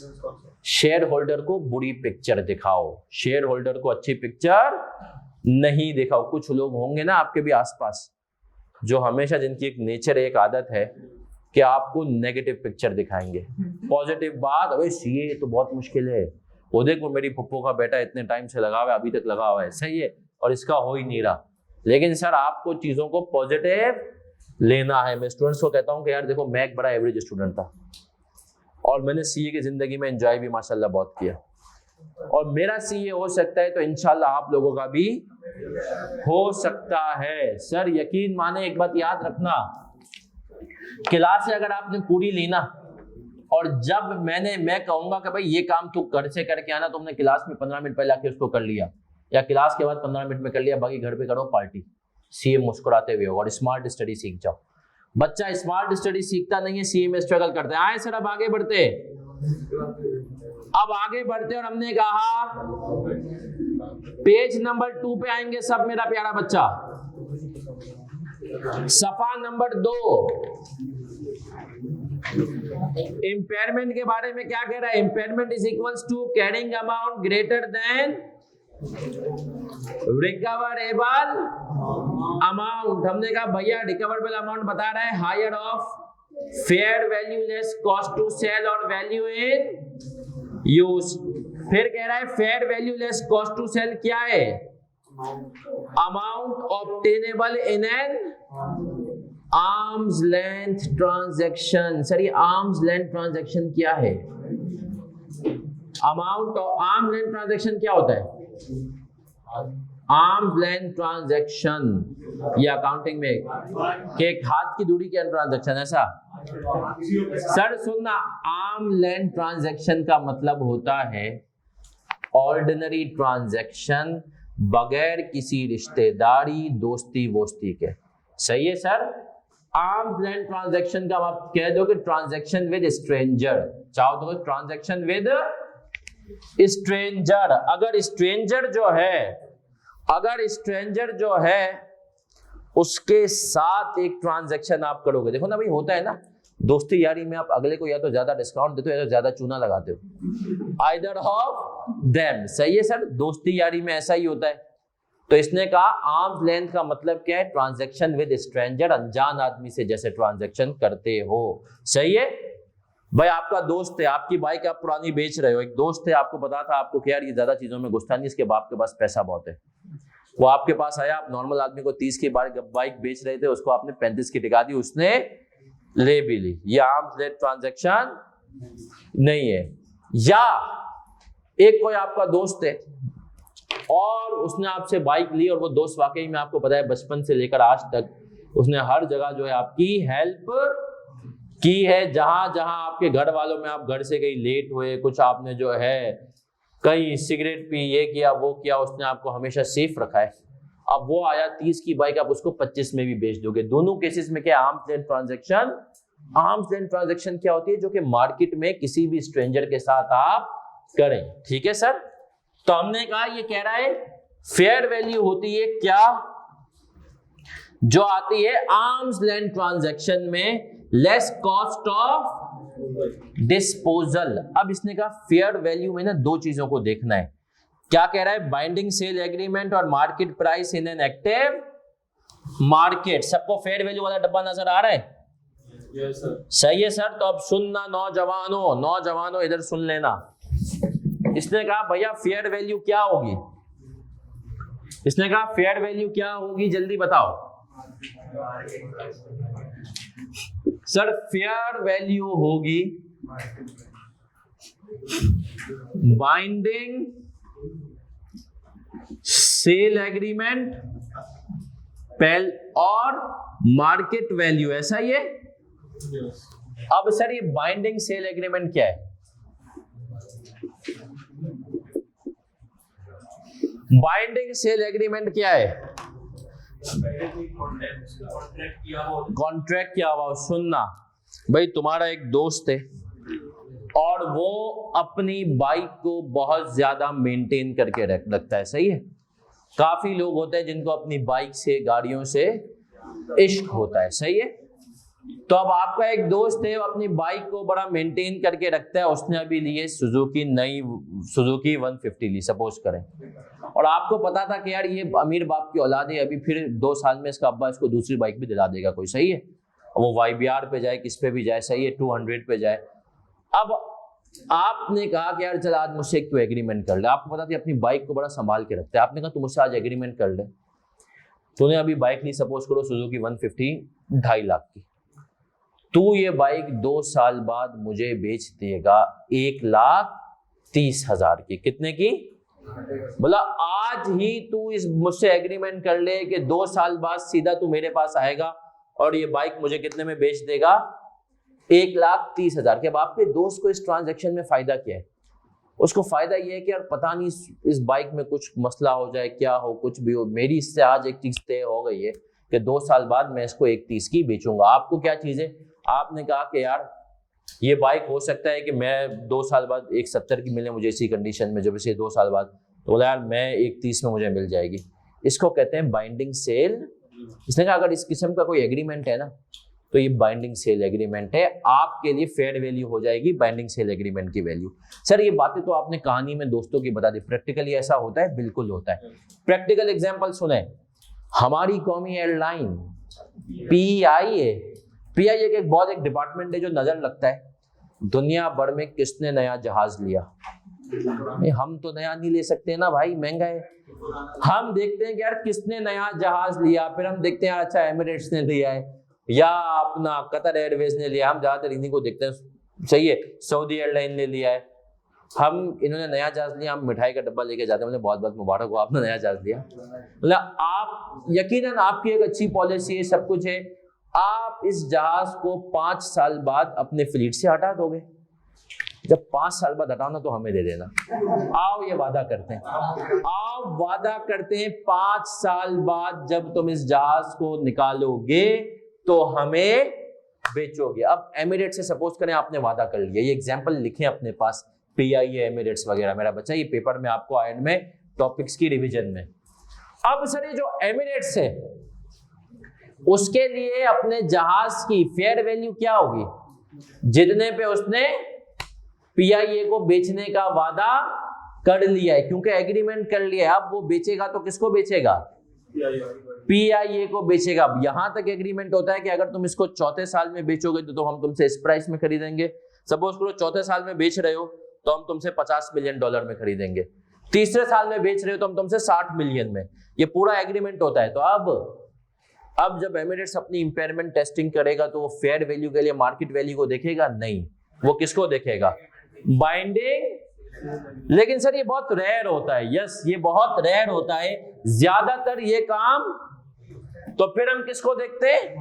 Speaker 1: शेयर होल्डर को बुरी पिक्चर दिखाओ, शेयर होल्डर को अच्छी पिक्चर नहीं दिखाओ। कुछ लोग होंगे ना आपके भी आसपास जो हमेशा, जिनकी एक नेचर एक आदत है कि आपको नेगेटिव पिक्चर दिखाएंगे। पॉजिटिव बात, अबे सीए तो बहुत मुश्किल है, वो देखो मेरी पप्पो का बेटा इतने टाइम से लगा हुआ है, अभी तक लगा हुआ है, सही है, और इसका हो ही नहीं रहा। लेकिन सर आपको चीजों को पॉजिटिव लेना है। मैं स्टूडेंट्स को कहता हूं कि यार देखो, मैं एक बड़ा एवरेज स्टूडेंट था और मैंने सीए की जिंदगी में एंजॉय भी माशाल्लाह बहुत किया, और मेरा सीए हो सकता है तो इंशाल्लाह आप लोगों का भी हो सकता है। सर यकीन माने, एक बात याद रखना, क्लास से अगर आपने पूरी ली ना, और जब मैं कहूंगा कि भाई ये काम तू घर से करके आना, तुमने क्लास में 15 मिनट पहले आके उसको कर लिया, या क्लास के बाद 15 मिनट में कर लिया, बाकी घर पे करो पार्टी, सीए मुस्कुराते हुए, और स्मार्ट स्टडी सीख जाओ। बच्चा स्मार्ट स्टडी सीखता नहीं है, सीए में स्ट्रगल करता है। आए सर अब आगे बढ़ते, अब आगे बढ़ते, और हमने कहा पेज नंबर 2 पे आएंगे सब मेरा प्यारा बच्चा, सफा नंबर 2। इंपेयरमेंट के बारे में क्या कह रहा है, impairment is equals to carrying amount greater than recoverable amount. हमने कहा भैया रिकवरेबल अमाउंट बता रहा है higher of fair value less cost to sell और वैल्यू इन यूज। फिर कह रहा है fair value less cost to sell क्या है, amount obtainable in an arm's length transaction. Sir ये आर्म्स लेंथ ट्रांजैक्शन क्या है, amount of arm's length transaction क्या होता है, आर्म्स लेंथ ट्रांजैक्शन, ये अकाउंटिंग में कि एक हाथ की दूरी के ट्रांजैक्शन, ऐसा। सर सुनना, आर्म लेंथ ट्रांजैक्शन का मतलब होता है ऑर्डिनरी ट्रांजैक्शन बगैर किसी रिश्तेदारी दोस्ती वोस्ती के। सही है सर। आर्म लेंथ ट्रांजैक्शन का आप कह दो कि ट्रांजैक्शन विद स्ट्रेंजर, चाहो तो ट्रांजैक्शन विद स्ट्रेंजर। अगर स्ट्रेंजर जो है उसके साथ एक ट्रांजैक्शन आप करोगे, देखो ना भाई होता है ना दोस्ती यारी में, आप अगले को या तो ज्यादा डिस्काउंट देते हो या तो ज्यादा चूना लगाते हो, आइदर ऑफ देम। सही है सर, दोस्ती यारी में ऐसा ही होता है। तो इसने कहा आर्म्स लेंथ का मतलब क्या है, ट्रांजैक्शन विद स्ट्रेंजर, अनजान आदमी से जैसे ट्रांजैक्शन करते हो। सही है भाई, आपका दोस्त है, आपकी बाइक आप पुरानी बेच रहे हो, एक दोस्त है आपको पता था आपको कि यार ये ज्यादा चीजों में घुसता नहीं, इसके बाप के पास पैसा बहुत है, वो आपके पास आया, आप नॉर्मल आदमी को 30 की बाइक बेच रहे थे, उसको आपने 35 की टिका दी, उसने ले भी ली। ये आर्म्स लेंथ ट्रांजैक्शन नहीं है। या एक कोई आपका दोस्त है और उसने आपसे बाइक ली, और वो दोस्त वाकई में आपको पता है बचपन से लेकर आज तक उसने हर जगह जो है आपकी हेल्प की है, जहां जहां आपके घर वालों में आप घर से कहीं लेट हुए, कुछ आपने जो है कहीं सिगरेट पी, ये किया वो किया, उसने आपको हमेशा सेफ रखा है। अब वो आया 30 की बाइक, आप उसको 25 में भी बेच दोगे। दोनों केसेस में क्या, arms length transaction. Arms length transaction क्या होती है, जो कि मार्केट में किसी भी स्ट्रेंजर के साथ आप करें। ठीक है सर। तो हमने कहा ये कह रहा है फेयर वैल्यू होती है क्या, जो आती है आर्म्स लेंथ ट्रांजैक्शन में लेस कॉस्ट ऑफ डिस्पोजल। अब इसने कहा फेयर वैल्यू में ना दो चीजों को देखना है। क्या कह रहा है, बाइंडिंग सेल एग्रीमेंट और market price in an active market. सबको फेयर वैल्यू वाला डब्बा नजर आ रहा है?
Speaker 2: yes, sir.
Speaker 1: सही है सर। तो अब सुनना नौजवानों इधर सुन लेना। इसने कहा भैया फेयर वैल्यू क्या होगी, इसने कहा फेयर वैल्यू क्या होगी, जल्दी बताओ सर। फेयर वैल्यू होगी बाइंडिंग सेल एग्रीमेंट पहल और मार्केट वैल्यू, ऐसा ही है। अब सर ये बाइंडिंग सेल एग्रीमेंट क्या है? बाइंडिंग सेल एग्रीमेंट क्या है? कॉन्ट्रैक्ट किया हुआ। सुनना भाई, तुम्हारा एक दोस्त है और वो अपनी बाइक को बहुत ज्यादा मेंटेन करके रखता है, सही है। काफी लोग होते हैं जिनको अपनी बाइक से, गाड़ियों से इश्क होता है, सही है। तो अब आपका एक दोस्त है, वो अपनी बाइक को बड़ा मेंटेन करके रखता है। उसने अभी लिए नई सुजुकी 150 ली, सपोज करें, और आपको पता था कि यार ये अमीर बाप की औलाद है, अभी फिर 2 साल में इसका अब्बा इसको दूसरी बाइक भी दिला देगा कोई, सही है। वो YBR पे जाए, किस पे भी जाए, सही है, 200 पे जाए। अब आपने कहा कि यार चल आज मुझसे एक तो एग्रीमेंट कर ले। आपको पता था अपनी बाइक को बड़ा संभाल के रखते हैं। आपने कहा तू मुझसे आज एग्रीमेंट कर ले। तूने अभी बाइक ली, सपोज करो सुजुकी 150 2.5 लाख की। तू ये बाइक 2 साल बाद मुझे बेच देगा 1,30,000 की। कितने की? बोला आज ही तू इस मुझसे एग्रीमेंट कर ले कि 2 साल बाद सीधा तू मेरे पास आएगा और ये बाइक मुझे कितने में बेच देगा? 1,30,000 के। अब आपके दोस्त को इस ट्रांजैक्शन में फायदा क्या है? उसको फायदा ये है कि यार पता नहीं इस बाइक में कुछ मसला हो जाए, क्या हो, कुछ भी हो, मेरी इससे आज एक चीज तय हो गई है कि 2 साल बाद मैं इसको 1,30 की बेचूंगा। आपको क्या चीज है? आपने कहा कि यार ये बाइक हो सकता है कि मैं 2 साल बाद 1,70 की मिले मुझे इसी कंडीशन में, जब इसे 2 साल बाद, तो बोला यार मैं 1,30 में मुझे मिल जाएगी। इसको कहते हैं बाइंडिंग सेल। इसने कहा अगर इस किस्म का कोई एग्रीमेंट है ना, तो ये बाइंडिंग सेल एग्रीमेंट है, आपके लिए फेयर वैल्यू हो जाएगी बाइंडिंग सेल एग्रीमेंट की वैल्यू। सर ये बातें तो आपने कहानी में दोस्तों की बता दी, प्रैक्टिकली ऐसा होता है? बिल्कुल होता है। प्रैक्टिकल एग्जांपल सुने। हमारी कौमी एयरलाइन PIA के बहुत एक डिपार्टमेंट है जो नजर लगता है दुनिया भर में किसने नया जहाज लिया। हम तो नया नहीं ले सकते ना भाई, महंगा है। हम देखते हैं कि यार किसने नया जहाज लिया, फिर हम देखते हैं यार अच्छा एमिरेट्स ने लिया है या अपना कतर एयरवेज ने लिया। हम ज्यादातर इन्हीं को देखते हैं, सही है। सऊदी एयरलाइन ने लिया है। हम इन्होंने नया जहाज लिया, हम मिठाई का डब्बा लेके जाते हैं, बहुत बहुत मुबारक हो आपने नया जहाज लिया। मतलब आप यकीनन आपकी एक अच्छी पॉलिसी है, सब कुछ है। आप इस जहाज को 5 साल बाद अपने फ्लीट से हटा दोगे। जब 5 साल बाद हटाना तो हमें दे देना। आओ ये वादा करते हैं, आओ वादा करते हैं 5 साल बाद जब तुम इस जहाज को निकालोगे तो हमें बेचोगे। अब एमिरेट्स से सपोज करें आपने वादा कर लिया, ये एग्जांपल लिखें अपने पास, PIA एमिरेट्स वगैरह। मेरा बच्चा ये पेपर में आपको एंड में टॉपिक्स की रिवीजन में। अब सर ये जो एमिरेट्स है उसके लिए अपने जहाज की फेयर वैल्यू क्या होगी? जितने पे उसने PIA को बेचने का वादा कर लिया है, क्योंकि एग्रीमेंट कर लिया है। अब वो बेचेगा तो किसको बेचेगा? PIA को बेचेगा। यहां तक एग्रीमेंट होता है कि अगर तुम इसको 4थे साल में बेचोगे तो हम तुमसे इस प्राइस में खरीदेंगे। सपोज करो 4थे साल में बेच रहे हो तो हम तुमसे $50 मिलियन में खरीदेंगे। 3रे साल में बेच रहे हो तो हम तुमसे 60 मिलियन में। ये पूरा एग्रीमेंट होता है। तो अब जब एमिरेट्स अपनी इंपेयरमेंट टेस्टिंग करेगा तो वो फेयर वैल्यू के लिए मार्केट वैल्यू को देखेगा? नहीं, वो किसको देखेगा? बाइंडिंग। लेकिन सर ये बहुत रेयर होता है। यस, ये बहुत रेयर होता है, ज्यादातर ये काम। तो फिर हम किसको देखते हैं?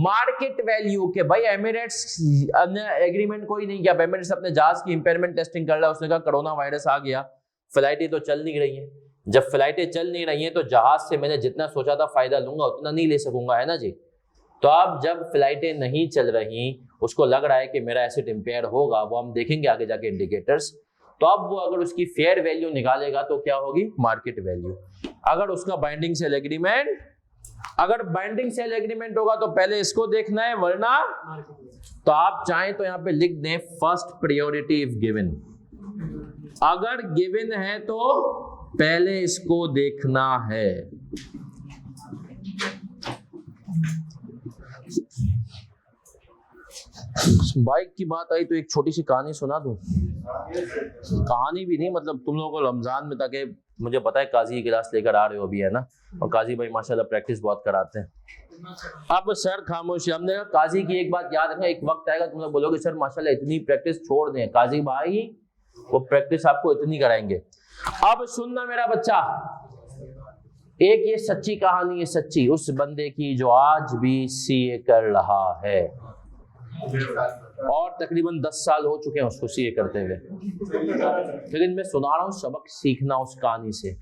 Speaker 1: मार्केट वैल्यू के। भाई एमिरेट्स ने एग्रीमेंट कोई नहीं किया। एमिरेट्स अपने जहाज की इंपेयरमेंट टेस्टिंग कर रहा है। उसने कहा कोरोना वायरस आ गया, फ्लाइटें तो चल नहीं रही हैं। जब फ्लाइटें चल नहीं रही हैं तो जहाज से मैंने जितना सोचा था फायदा लूंगा उतना नहीं ले सकूंगा, है ना जी। तो अब जब फ्लाइटें नहीं चल रही, उसको लग रहा है कि मेरा एसेट इंपेयर होगा, वो हम देखेंगे आगे जाके इंडिकेटर्स। तो अब वो अगर उसकी फेयर वैल्यू निकालेगा तो क्या होगी? Market value. अगर उसका बाइंडिंग सेल एग्रीमेंट, अगर बाइंडिंग सेल एग्रीमेंट होगा तो पहले इसको देखना है, वरना तो आप चाहें तो यहां पे लिख दें फर्स्ट प्रायोरिटी इफ गिवन। अगर गिवन है तो पहले इसको देखना है। बाइक की बात आई तो एक छोटी सी कहानी सुना दूं। कहानी भी नहीं, मतलब तुम लोगों को रमजान में, ताकि मुझे पता है काजी की क्लास लेकर आ रहे हो अभी, है ना, और काजी भाई माशाल्लाह प्रैक्टिस बहुत कराते हैं। अब सर खामोशी। हमने कहा काजी की एक बात याद रखना, एक वक्त आएगा तुम लोग बोलोगे सर माशाल्लाह इतनी प्रैक्टिस छोड़ दें। काजी भाई वो प्रैक्टिस आपको इतनी कराएंगे। अब सुनना मेरा बच्चा, एक ये सच्ची कहानी है, सच्ची, उस बंदे की जो आज भी सीए कर रहा है और तकरीबन 10 साल हो चुके हैं उसको सीए करते हुए, लेकिन मैं सुना रहा हूँ सबक सीखना उस कहानी से।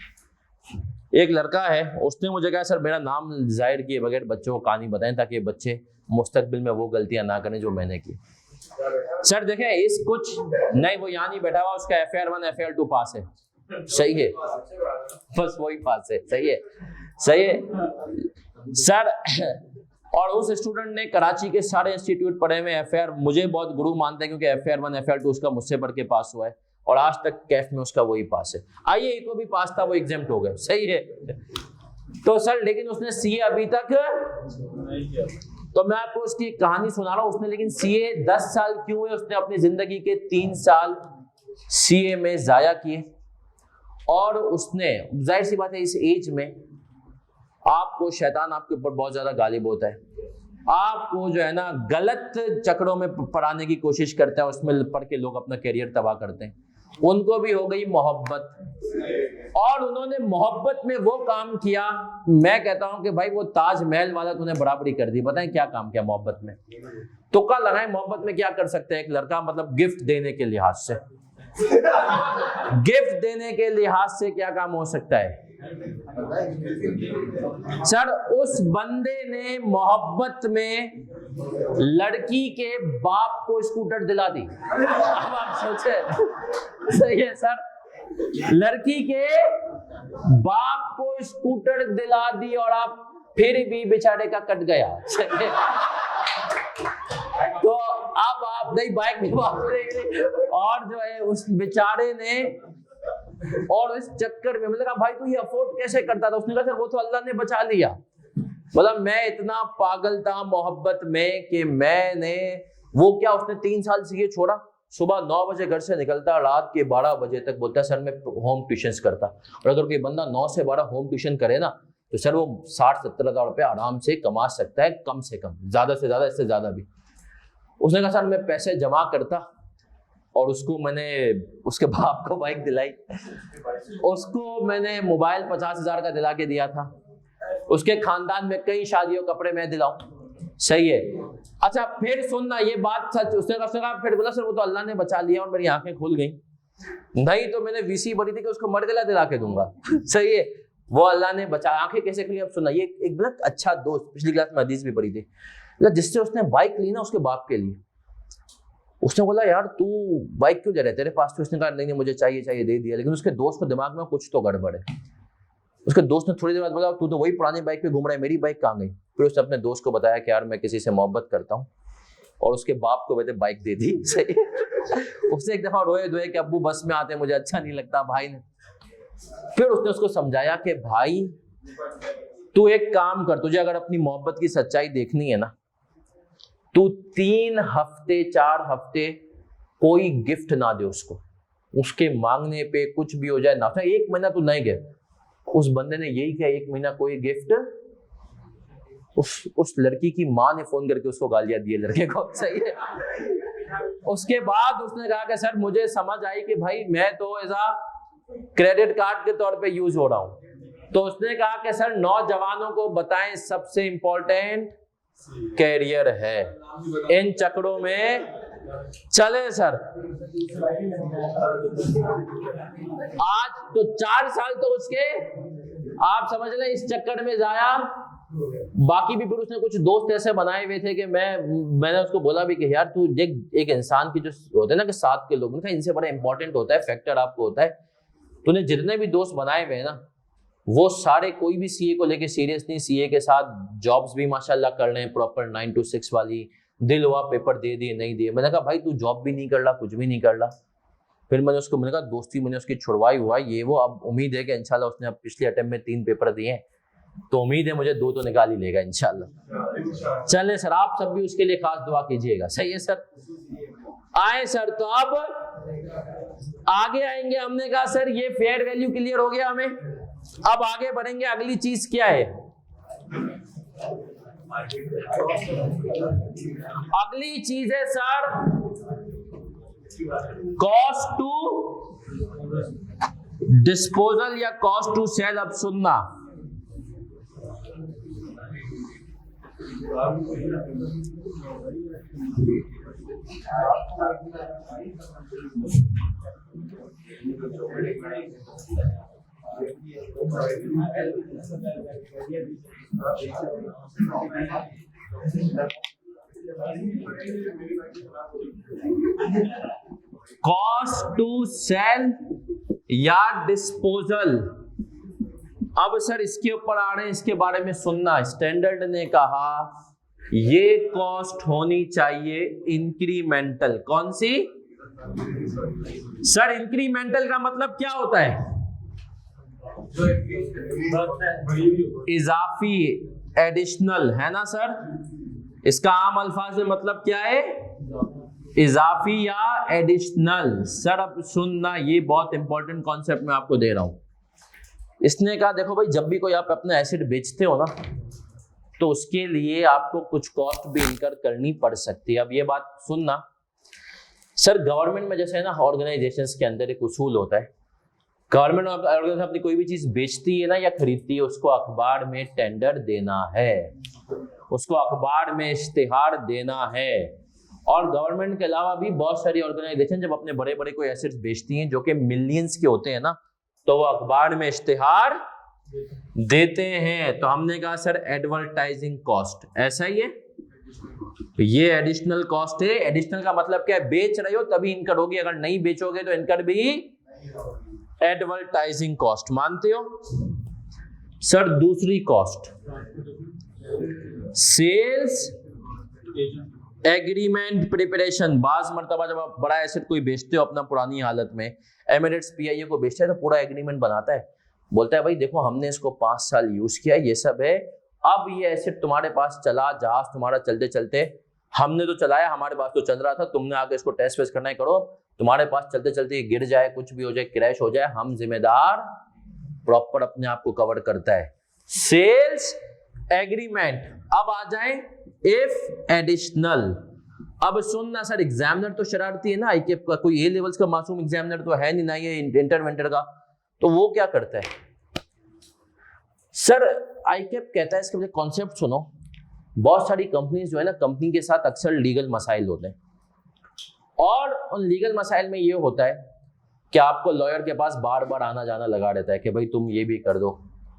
Speaker 1: एक लड़का है, उसने मुझे कहा सर मेरा नाम जाहिर किए बगैर बच्चों को कहानी बताएं ताकि बच्चे मुस्तकबिल में वो गलतियां ना करें जो मैंने की। सर देखें, इस कुछ नहीं, वो यहाँ नहीं बैठा हुआ, उसका FAR 1 FAR 2 पास है, सही है, बस वही पास है, सही है, सही है सर। और उस स्टूडेंट ने कराची के सारे इंस्टीट्यूट पढ़े हुए, FAR मुझे बहुत गुरु मानते हैं क्योंकि FAR 1 FAR 2 उसका मुझसे पढ़ के पास हुआ है और आज तक कैफ में उसका वही पास है। IAE को भी पास था, वो एग्जाम्प्ट हो गए, सही है। तो सर लेकिन उसने सीए अभी तक, तो मैं आपको उसकी कहानी सुना रहा हूं, उसने लेकिन सीए 10 साल क्यों हुए, उसने अपनी जिंदगी के 3 साल सीए में जाया किए। और उसने, जाहिर सी बात है इस एज में आपको शैतान आपके ऊपर बहुत ज्यादा गालिब होता है, आपको जो है ना गलत चक्रों में पढ़ाने की कोशिश करता है, उसमें पढ़ के लोग अपना करियर तबाह करते हैं। उनको भी हो गई मोहब्बत और उन्होंने मोहब्बत में वो काम किया, मैं कहता हूं कि भाई वो ताजमहल वाला तूने बराबरी कर दी। बताएं क्या काम किया मोहब्बत में? तुक्का लगाएं, मोहब्बत में क्या कर सकते हैं एक लड़का, मतलब गिफ्ट देने के लिहाज से, गिफ्ट देने के लिहाज से क्या काम हो सकता है सर? उस बंदे ने मोहब्बत में लड़की के बाप को स्कूटर दिला दी। अब आप सोचे, सही है सर, लड़की के बाप को स्कूटर दिला दी और आप फिर भी बेचारे का कट गया। तो अब आप नहीं बाइक में बात करेंगे और जो है उस बेचारे ने, और इस चक्कर में मैंने कहा भाई तू ये अफोर्ड कैसे करता था? उसने कहा सर वो तो अल्लाह ने बचा लिया। मतलब मैं इतना पागल था मोहब्बत में कि मैंने वो क्या, उसने 3 साल से ये छोड़ा, सुबह 9 बजे घर से निकलता, रात के 12 बजे तक बोलता सर मैं होम ट्यूशन करता। और अगर कोई बंदा 9 से 12 होम ट्यूशन करे ना तो सर वो 60-70 हज़ार रुपये आराम से कमा सकता है, कम से कम, ज्यादा से ज्यादा, इससे ज्यादा भी। उसने कहा सर मैं पैसे जमा करता और उसको मैंने, उसके बाप को बाइक दिलाई, उसको मैंने मोबाइल 50,000 का दिला के दिया था, उसके खानदान में कई शादियों कपड़े मैं दिलाऊं, सही है। अच्छा फिर सुनना ये बात सच, उसने कहा फिर बोला सर वो तो अल्लाह ने बचा लिया और मेरी आंखें खुल गई, नहीं तो मैंने वीसी भरी थी कि उसको मरगला दिला के दूंगा, सही है, वो अल्लाह ने बचा, आंखें कैसे खुली? अब सुनना, ये एक बड़ा अच्छा दोस्त, पिछली क्लास में हदीस भी पढ़ी थी, जिससे उसने बाइक ली ना उसके बाप के लिए, उसने बोला यार तू बाइक क्यों दे रहा है, तेरे पास तो? उसने कहा नहीं मुझे चाहिए, दे दिया। लेकिन उसके दोस्त को दिमाग में कुछ तो गड़बड़ है। उसके दोस्त ने थोड़ी देर बाद बोला तू तो वही पुरानी बाइक पे घूम रहा है, मेरी बाइक कहाँ गई? फिर उसने अपने दोस्त को बताया कि यार मैं किसी से मोहब्बत करता हूँ, और उसके बाप को वैसे बाइक दे दी, सही। उसने एक दफा रोए धोए कि अब्बू बस में आते मुझे अच्छा नहीं लगता, भाई ने। फिर उसने उसको समझाया कि भाई तू एक काम कर, तुझे अगर अपनी मोहब्बत की सच्चाई देखनी है ना, तू 3 हफ्ते 4 हफ्ते कोई गिफ्ट ना दे उसको, उसके मांगने पे कुछ भी हो जाए ना, 1 महीना तू नहीं गए। उस बंदे ने यही किया, 1 महीना कोई गिफ्ट। उस लड़की की माँ ने फोन करके उसको गालियां दी लड़के को, सही है। उसके बाद उसने कहा कि सर मुझे समझ आई कि भाई मैं तो ऐसा क्रेडिट कार्ड के तौर पे यूज हो रहा हूं। तो उसने कहा कि सर नौजवानों को बताएं सबसे इंपॉर्टेंट कैरियर है, इन चक्रों में चले सर। आज तो 4 साल तो उसके आप समझ लें इस चक्कर में जाया। बाकी भी फिर उसने कुछ दोस्त ऐसे बनाए हुए थे कि मैंने उसको बोला भी कि यार तू देख, एक इंसान की जो होते हैं ना कि साथ के लोग, इनसे बड़ा इंपॉर्टेंट होता है फैक्टर आपको होता है, तूने जितने भी दोस्त बनाए हुए हैं ना वो सारे कोई भी सीए को लेके सीरियस नहीं, सीए के साथ जॉब्स भी माशाल्लाह कर रहे हैं प्रॉपर 9 to 6 वाली, दिल हुआ पेपर दे दिए नहीं दिए। मैंने कहा भाई तू जॉब भी नहीं कर रहा, कुछ भी नहीं कर रहा। फिर मैंने कहा दोस्ती मैंने उसकी छुड़वाई हुआ ये वो, अब उम्मीद है कि इंशाल्लाह उसने अब पिछले अटेम्प्ट में 3 पेपर दिए हैं तो उम्मीद है मुझे 2 तो निकाल ही लेगा इंशाल्लाह। चले सर आप सब भी उसके लिए खास दुआ कीजिएगा, सही है सर। आए सर, तो अब आगे आएंगे। हमने कहा सर ये फेयर वैल्यू क्लियर हो गया हमें, अब आगे बढ़ेंगे। अगली चीज क्या है? अगली चीज है सर कॉस्ट टू डिस्पोजल या कॉस्ट टू सेल। अब सुनना, कॉस्ट टू सेल या डिस्पोजल। अब सर इसके ऊपर आ रहे हैं, इसके बारे में सुनना। स्टैंडर्ड ने कहा ये कॉस्ट होनी चाहिए इंक्रीमेंटल। कौन सी सर? इंक्रीमेंटल का मतलब क्या होता है? इजाफी, एडिशनल, है ना सर? इसका आम अल्फाज में मतलब क्या है? इजाफी या एडिशनल। सर अब सुनना, ये बहुत इंपॉर्टेंट कॉन्सेप्ट मैं आपको दे रहा हूं। इसने कहा देखो भाई, जब भी कोई आप अपना एसेट बेचते हो ना, तो उसके लिए आपको कुछ कॉस्ट भी इनकर करनी पड़ सकती है। अब ये बात सुनना सर, गवर्नमेंट में जैसे है ना, ऑर्गेनाइजेशंस के अंदर एक उसूल होता है। गवर्नमेंट ऑर्गेनाइजेशन अपनी कोई भी चीज बेचती है ना या खरीदती है, उसको अखबार में टेंडर देना है, उसको अखबार में इश्तिहार देना है। और गवर्नमेंट के अलावा भी बहुत सारी ऑर्गेनाइजेशन जब अपने बड़े बड़े कोई एसेट्स बेचती हैं जो कि मिलियंस के होते हैं ना, तो वो अखबार में इश्तिहार देते हैं। तो हमने कहा सर एडवर्टाइजिंग कॉस्ट, ऐसा ही है, ये एडिशनल कॉस्ट है। एडिशनल का मतलब क्या है? बेच रहे हो तभी इनकर होगी, अगर नहीं बेचोगे तो इनकर भी एडवर्टाइजिंग कॉस्ट। मानते हो सर? दूसरी कॉस्ट सेल्स एग्रीमेंट प्रिपरेशन। बाज मर्तबा जब आप बड़ा एसेट कोई बेचते हो अपना पुरानी हालत में, एमिरेट्स पीआईए को बेचता है तो पूरा एग्रीमेंट बनाता है, बोलता है भाई देखो हमने इसको 5 साल यूज किया, ये सब है, अब ये एसेट तुम्हारे पास चला, जहाज तुम्हारा चलते चलते, हमने तो चलाया, हमारे पास तो चल रहा था, तुमने आगे इसको टेस्ट वेस्ट करना है, करो, तुम्हारे पास चलते चलते गिर जाए, कुछ भी हो जाए, क्रैश हो जाए, हम जिम्मेदार। प्रॉपर अपने आप को कवर करता है सेल्स एग्रीमेंट। अब आ जाए इफ एडिशनल। अब सुनना सर, एग्जामिनर तो शरारती है ना, आईकेप का कोई ए लेवल्स का मासूम एग्जामिनर तो है नहीं ना, ये इंटरवेंटर का, तो वो क्या करता है सर? आईकेप कहता है, इसके कॉन्सेप्ट सुनो। बहुत सारी कंपनीज जो है ना, कंपनी के साथ अक्सर लीगल मसाइल होते हैं, और उन लीगल मसाइल में ये होता है कि आपको लॉयर के पास बार बार आना जाना लगा रहता है कि भाई तुम ये भी कर दो।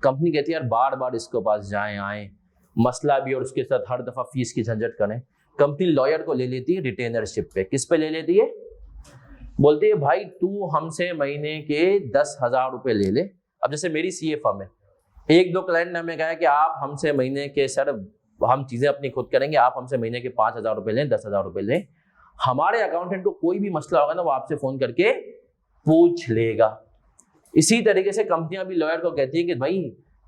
Speaker 1: कंपनी कहती है यार बार बार इसके पास जाएं आए, मसला भी, और उसके साथ हर दफा फीस की झंझट करें। कंपनी लॉयर को ले लेती है रिटेनरशिप पे। किस पे ले लेती है? बोलती है भाई तू हमसे महीने के 10,000 रुपए ले ले। अब जैसे मेरी सीए फर्म है, 1-2 क्लाइंट ने हमें कहा कि आप हमसे महीने के, सर हम चीजें अपनी खुद करेंगे, आप हमसे महीने के 5,000 रुपए लें, 10,000 रुपए लें। हमारे अकाउंटेंट को कोई भी मसला होगा ना, वो आपसे फोन करके पूछ लेगा। इसी तरीके से कंपनियां भी लॉयर को कहती है कि भाई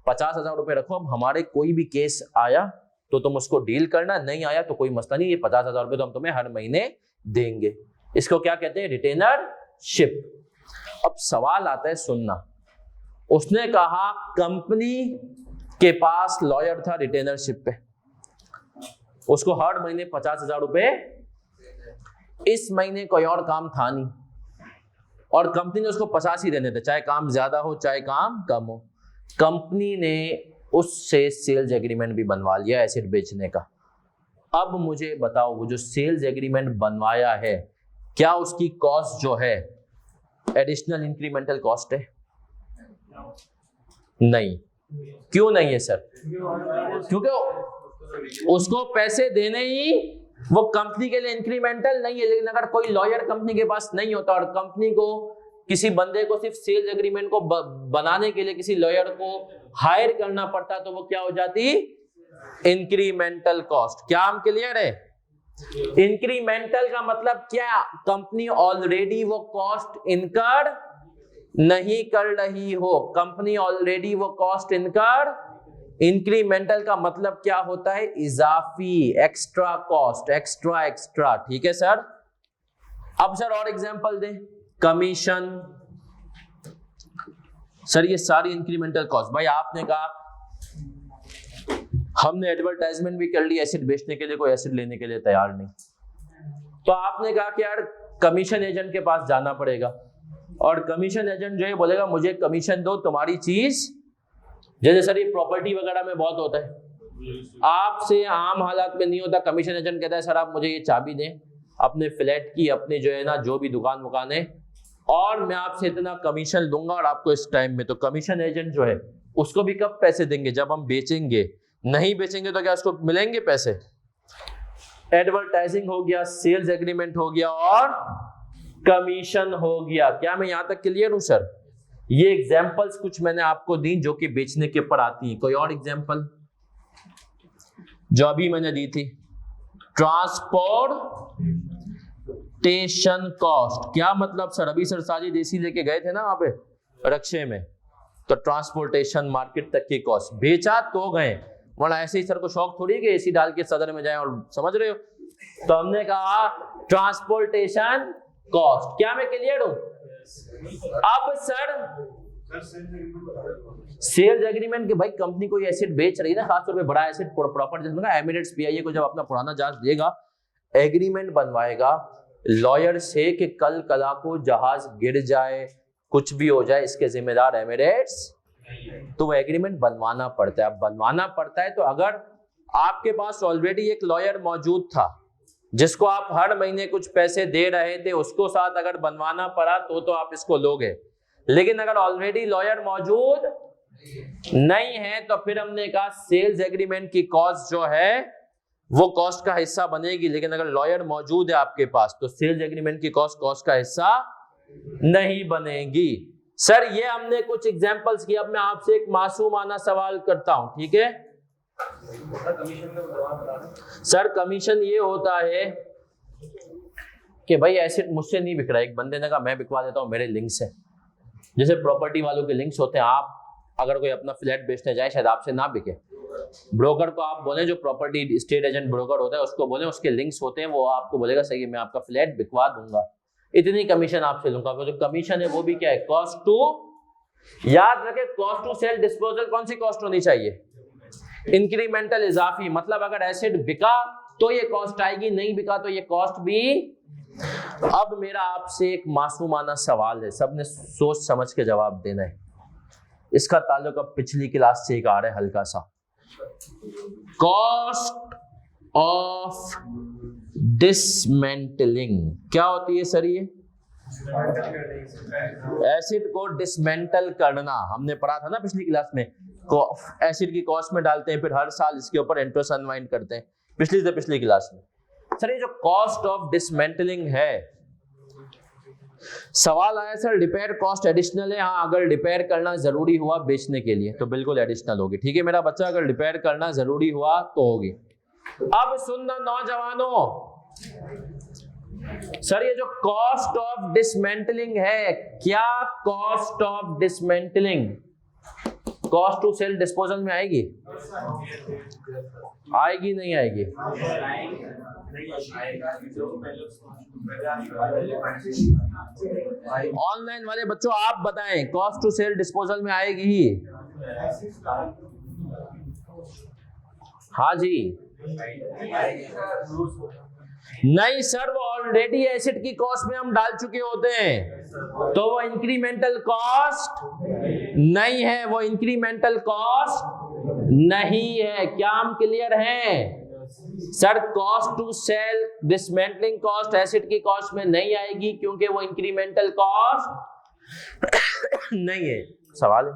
Speaker 1: 50,000 रुपए रखो, अब हमारे कोई भी केस आया तो तुम उसको डील करना, नहीं आया तो कोई मसला नहीं, ये 50,000 रुपए तो हम तुम्हें हर महीने देंगे। इसको क्या कहते हैं? रिटेनरशिप। अब सवाल आता है, सुनना, उसने कहा कंपनी के पास लॉयर था रिटेनरशिप पे, उसको हर महीने 50,000 रुपए, इस महीने कोई और काम था नहीं, और कंपनी ने उसको 50 ही देने थे, चाहे काम ज्यादा हो चाहे काम कम हो। कंपनी ने उससे सेल्स एग्रीमेंट भी बनवा लिया एसेट बेचने का। अब मुझे बताओ, वो जो सेल्स एग्रीमेंट बनवाया है, क्या उसकी कॉस्ट जो है एडिशनल इंक्रीमेंटल कॉस्ट है? नहीं। क्यों नहीं है सर? क्योंकि उसको पैसे देने ही वो कंपनी के लिए इंक्रीमेंटल नहीं है। लेकिन अगर कोई लॉयर कंपनी के पास नहीं होता और कंपनी को किसी बंदे को सिर्फ सेल्स एग्रीमेंट को बनाने के लिए किसी लॉयर को हायर करना पड़ता, तो वो क्या हो जाती? Incremental cost. क्या हम क्लियर है? इंक्रीमेंटल का मतलब क्या? कंपनी ऑलरेडी वो कॉस्ट इनकर नहीं कर रही हो, कंपनी ऑलरेडी वो कॉस्ट इनकर। इंक्रीमेंटल का मतलब क्या होता है? इजाफी, एक्स्ट्रा कॉस्ट, एक्स्ट्रा एक्स्ट्रा। ठीक है सर। अब सर और एग्जांपल दें। कमीशन, सर ये सारी इंक्रीमेंटल कॉस्ट। भाई आपने कहा हमने एडवर्टाइजमेंट भी कर ली एसिड बेचने के लिए, कोई एसिड लेने के लिए तैयार नहीं, तो आपने कहा कि यार कमीशन एजेंट के पास जाना पड़ेगा, और कमीशन एजेंट जो है बोलेगा मुझे कमीशन दो तुम्हारी चीज, जैसे सर ये प्रॉपर्टी वगैरह में बहुत होता है, आपसे आम हालात में नहीं होता। कमीशन एजेंट कहता है सर आप मुझे ये चाबी दें अपने फ्लैट की, अपने जो है ना जो भी दुकान वुकान है, और मैं आपसे इतना कमीशन लूंगा और आपको इस टाइम में। तो कमीशन एजेंट जो है उसको भी कब पैसे देंगे? जब हम बेचेंगे। नहीं बेचेंगे तो क्या उसको मिलेंगे पैसे? एडवर्टाइजिंग हो गया, सेल्स एग्रीमेंट हो गया और कमीशन हो गया। क्या मैं यहां तक क्लियर हूं सर? ये एग्जांपल्स कुछ मैंने आपको दी जो कि बेचने के ऊपर आती हैं। कोई और एग्जांपल जो अभी मैंने दी थी? Transportation cost. क्या मतलब सर? अभी सर साजिद एसी लेके गए थे ना वहां पे रक्शे में, तो ट्रांसपोर्टेशन मार्केट तक की कॉस्ट। बेचा तो गए, वरना ऐसे ही सर को शौक थोड़ी कि एसी डाल के सदर में जाए, और समझ रहे हो? तो हमने कहा ट्रांसपोर्टेशन कॉस्ट। क्या मैं क्लियर हूं? अब सर सेल्स एग्रीमेंट के भाई कंपनी कोई एसेट बेच रही है ना, खासतौर पे बड़ा एसेट प्रॉपर्टी, जिसमें एमिरेट्स पीआईए को जब अपना पुराना जहाज देगा, एग्रीमेंट बनवाएगा लॉयर से कि कल कला को जहाज गिर जाए, कुछ भी हो जाए, इसके जिम्मेदार एमिरेट्स, तो वो एग्रीमेंट बनवाना पड़ता है। अब बनवाना पड़ता है तो अगर आपके पास ऑलरेडी एक लॉयर मौजूद था जिसको आप हर महीने कुछ पैसे दे रहे थे, उसको साथ अगर बनवाना पड़ा तो आप इसको लोगे। लेकिन अगर ऑलरेडी लॉयर मौजूद नहीं है तो फिर हमने कहा सेल्स एग्रीमेंट की कॉस्ट जो है वो कॉस्ट का हिस्सा बनेगी। लेकिन अगर लॉयर मौजूद है आपके पास तो सेल्स एग्रीमेंट की कॉस्ट का हिस्सा नहीं बनेगी। सर ये हमने कुछ एग्जांपल्स किया। अब मैं आपसे एक मासूमाना सवाल करता हूं, ठीक है सर? कमीशन ये होता है कि भाई एसेट मुझसे नहीं बिक रहा, एक बंदे ने कहा मैं बिकवा देता हूं, मेरे लिंक्स है। जैसे प्रॉपर्टी वालों के लिंक्स होते हैं, आप अगर कोई अपना फ्लैट बेचने जाए शायद आपसे ना बिके, ब्रोकर को आप बोले, जो प्रॉपर्टी स्टेट एजेंट ब्रोकर होता है उसको बोले, उसके लिंक्स होते हैं, वो आपको बोलेगा सही है मैं आपका फ्लैट बिकवा दूंगा, इतनी कमीशन आपसे लूंगा। जो कमीशन है वो भी क्या है? कॉस्ट टू, याद रखें कॉस्ट टू सेल डिस्पोजल कौन सी कॉस्ट होनी चाहिए? इंक्रीमेंटल, इजाफी। मतलब अगर एसेट बिका तो ये कॉस्ट आएगी, नहीं बिका तो ये कॉस्ट भी। अब मेरा आपसे एक मासूमाना सवाल है, सबने सोच समझ के जवाब देना है। इसका ताल्लुक अब पिछली क्लास से एक आ रहा है हल्का सा। कॉस्ट ऑफ डिसमेंटलिंग क्या होती है सर? ये एसिड को डिसमेंटल करना हमने पढ़ा था ना पिछली क्लास में। एसिड की कॉस्ट में डालते हैं, फिर हर साल इसके ऊपर इंटरेस्ट अनवाइंड करते हैं, पिछली क्लास में। सर ये जो कॉस्ट ऑफ डिसमेंटलिंग है, सवाल आया सर रिपेयर कॉस्ट एडिशनल है? हाँ, अगर रिपेयर करना जरूरी हुआ बेचने के लिए तो बिल्कुल एडिशनल होगी। ठीक है मेरा बच्चा, अगर रिपेयर करना जरूरी हुआ तो होगी। अब सुनना नौजवानों, सर ये जो कॉस्ट ऑफ डिसमेंटलिंग है, क्या cost of dismantling cost to sell disposal में आएगी? आएगी नहीं आएगी? ऑनलाइन वाले बच्चों आप बताएं, कॉस्ट टू सेल डिस्पोजल में आएगी ही? हाँ जी। नहीं सर, वो ऑलरेडी एसेट की कॉस्ट में हम डाल चुके होते हैं, तो वो इंक्रीमेंटल कॉस्ट नहीं है, वो इंक्रीमेंटल कॉस्ट नहीं है। क्या हम क्लियर हैं sir? Cost to sell dismantling cost asset की कॉस्ट में नहीं आएगी क्योंकि वो इंक्रीमेंटल कॉस्ट नहीं है। सवाल है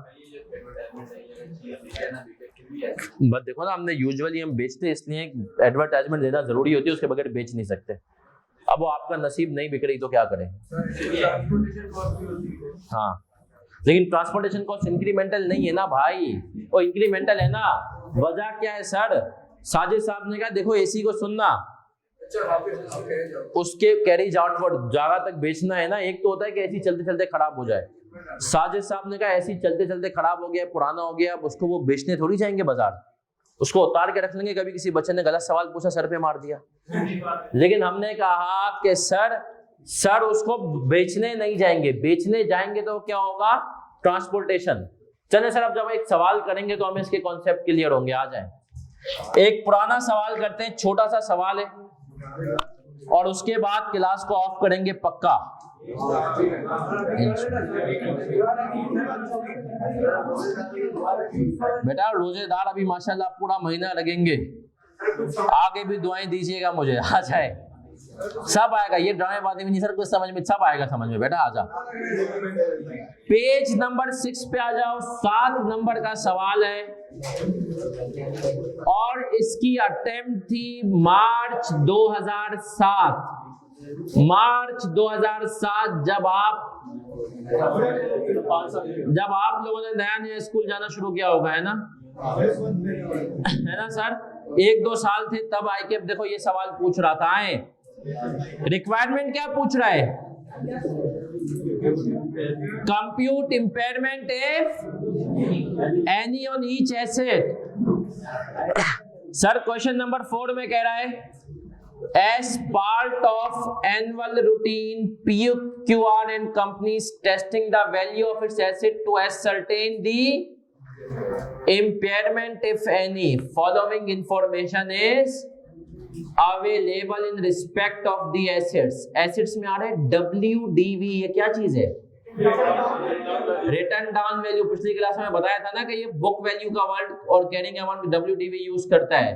Speaker 1: बस देखो ना, हमने यूजुअली हम बेचते इसलिए एडवर्टाइजमेंट देना जरूरी होती है, उसके बगैर बेच नहीं सकते। अब वो आपका नसीब नहीं बिक रही तो क्या करें? हाँ, लेकिन ट्रांसपोर्टेशन कॉस्ट इंक्रीमेंटल नहीं है ना भाई, वो इंक्रीमेंटल है ना। वजह क्या है सर? साजिद साहब ने कहा देखो एसी को सुनना, उसके कैरिज आउटवर्ड जगह तक बेचना है ना। एक तो होता है कि एसी चलते चलते खराब हो जाए। साजिद साहब ने कहा एसी चलते चलते खराब हो गया, पुराना हो गया, अब उसको वो बेचने थोड़ी जाएंगे बाजार, उसको उतार के रख लेंगे। कभी किसी बच्चे ने गलत सवाल पूछा, सर पे मार दिया। लेकिन हमने कहा कि सर उसको बेचने नहीं जाएंगे, बेचने जाएंगे तो क्या होगा? ट्रांसपोर्टेशन। चले सर, अब जब एक सवाल करेंगे तो हमें इसके कॉन्सेप्ट क्लियर होंगे। आ जाए, एक पुराना सवाल करते हैं, छोटा सा सवाल है, और उसके बाद क्लास को ऑफ करेंगे पक्का। बेटा रोजेदार अभी माशाल्लाह पूरा महीना लगेंगे, आगे भी दुआएं दीजिएगा मुझे, आ जाए सब आएगा, ये ड्रामेबाजी में नहीं सर कुछ समझ में, सब आएगा समझ में, बेटा आ जा। पेज नंबर 6 पे आ जाओ, 7 नंबर का सवाल है और इसकी अटेम्प्ट थी मार्च 2007। मार्च 2007 जब आप लोगों ने नया नया स्कूल जाना शुरू किया होगा, है ना सर, 1-2 साल थे तब आईकेएफ देखो ये सवाल पूछ रहा था। आए रिक्वायरमेंट क्या पूछ रहा है? Compute impairment if any on each asset. Sir question number 4 में कह रहा है as part of annual routine PQR and companies testing the value of its asset to ascertain the impairment if any following information is available in respect of the assets। assets में आ रहा है WDV, ये क्या चीज है? Return down value. पिछली class में बताया था ना कि ये बुक वैल्यू का वर्ड और कैरिंग अमाउंट WDV यूज करता है।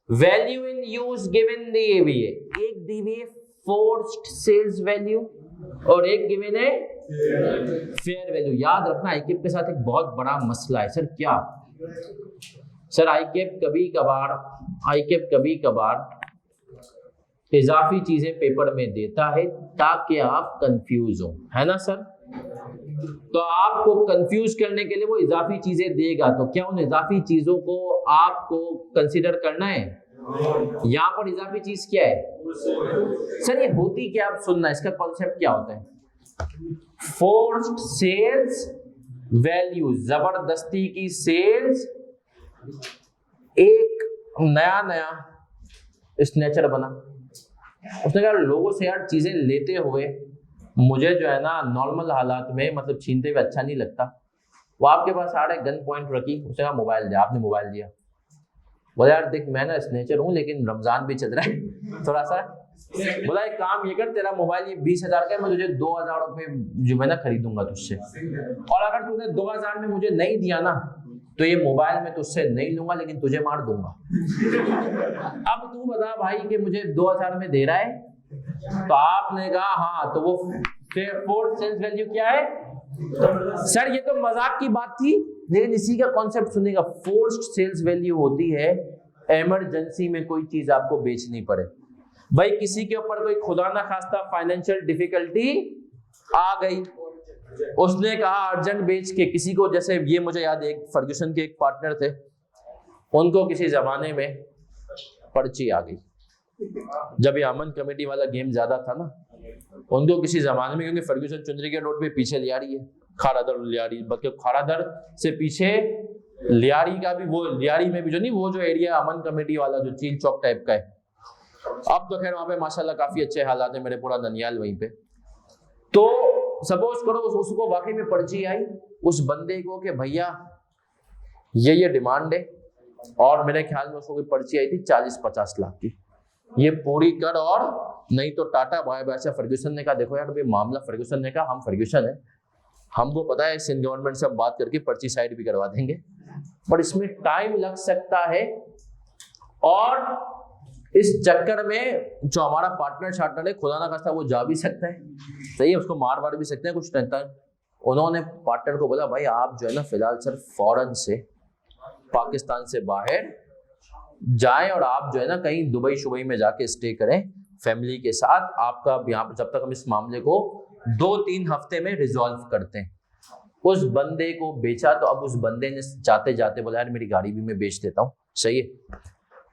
Speaker 1: Value in use given DVA, एक DVA फोर्स्ड सेल्स वैल्यू और एक गिवन है फेयर वैल्यू। याद रखना आईकेएफ के साथ एक बहुत बड़ा मसला है। सर क्या? सर आईकेएफ कभी कभार इजाफी चीजें पेपर में देता है ताकि आप कंफ्यूज हो, है ना सर? तो आपको कंफ्यूज करने के लिए वो इजाफी चीजें देगा, तो क्या उन इजाफी चीजों को आपको कंसीडर करना है? यहाँ पर इजाफी चीज क्या है? सर ये होती क्या, आप सुनना, इसका कॉन्सेप्ट क्या होता है? फोर्स्ड सेल्स वैल्यू, जबरदस्ती की सेल्स। एक नया स्नेचर बना, उसने कहा लोगों से यार चीजें लेते हुए मुझे जो है ना नॉर्मल हालात में मतलब छीनते हुए अच्छा नहीं लगता। वो आपके पास आ रहा है, गन पॉइंट रखी, उसने कहा मोबाइल दे, आपने मोबाइल दिया। बोला यार देख मैं ना स्नेचर हूँ लेकिन रमजान भी चल रहा है थोड़ा सा, बोला एक काम ये कर, तेरा मोबाइल ये 20,000 का है, मैं तुझे 2,000 रुपये जो मैं ना खरीदूंगा तुझसे, और अगर तूने 2,000 में मुझे नहीं दिया ना तो ये मोबाइल मैं तुझसे नहीं लूंगा लेकिन तुझे मार दूंगा। अब तू बता भाई कि मुझे 2,000 में दे रहा है, तो आपने कहा हाँ, तो वो फोर्थ सेल्स वैल्यू क्या है? सर ये तो मजाक की बात थी, लेकिन इसी का कॉन्सेप्ट सुनेगा। फोर्स्ड सेल्स वैल्यू होती है इमरजेंसी में कोई चीज आपको बेचनी पड़े। भाई किसी के ऊपर कोई खुदा ना खास्ता फाइनेंशियल डिफिकल्टी आ गई, उसने कहा अर्जेंट बेच के किसी को, जैसे ये मुझे याद है एक फर्ग्यूसन के एक पार्टनर थे, उनको किसी जमाने में पर्ची आ गई, जब ये अमन कमेटी वाला गेम ज्यादा था ना, उनको किसी जमाने में, क्योंकि फर्ग्यूसन चुंदरी के रोड पे पीछे लियारी है, खारादर लियारी, बल्कि खारादर से पीछे लियारी का भी, वो लियारी में भी जो नहीं, वो जो एरिया अमन कमेटी वाला जो चील चौक टाइप का है, अब तो खैर वहां पे माशाल्लाह काफी अच्छे हालात है, मेरे पूरा ननियाल वहीं पे। तो सपोज करो उसको वाकई में पर्ची आई उस बंदे को कि भैया ये डिमांड है, और मेरे ख्याल में उसको कोई पर्ची आई थी 40-50 लाख की, ये पूरी कर और नहीं तो टाटा बाय बाय। फर्ग्यूसन ने कहा देखो यार अभी मामला, फर्ग्यूसन ने कहा हम फर्ग्यूसन है, हमको पता है सिंध गवर्नमेंट से हम बात करके पर्ची साइड भी करवा देंगे, पर इसमें टाइम लग सकता है, और इस चक्कर में जो हमारा पार्टनर है खुदा ना खास्ता वो जा भी सकता है, सही है, उसको मार भी सकते हैं कुछ रहता है। उन्होंने पार्टनर को बोला भाई आप जो है ना फिलहाल सर फौरन से पाकिस्तान से बाहर जाएं और आप जो है ना कहीं दुबई शुबई में जाके स्टे करें फैमिली के साथ, आपका यहाँ पर जब तक हम इस मामले को 2-3 हफ्ते में रिजॉल्व करते हैं। उस बंदे को बेचा, तो अब उस बंदे ने जाते जाते बोला यार मेरी गाड़ी भी मैं बेच देता हूँ, सही है।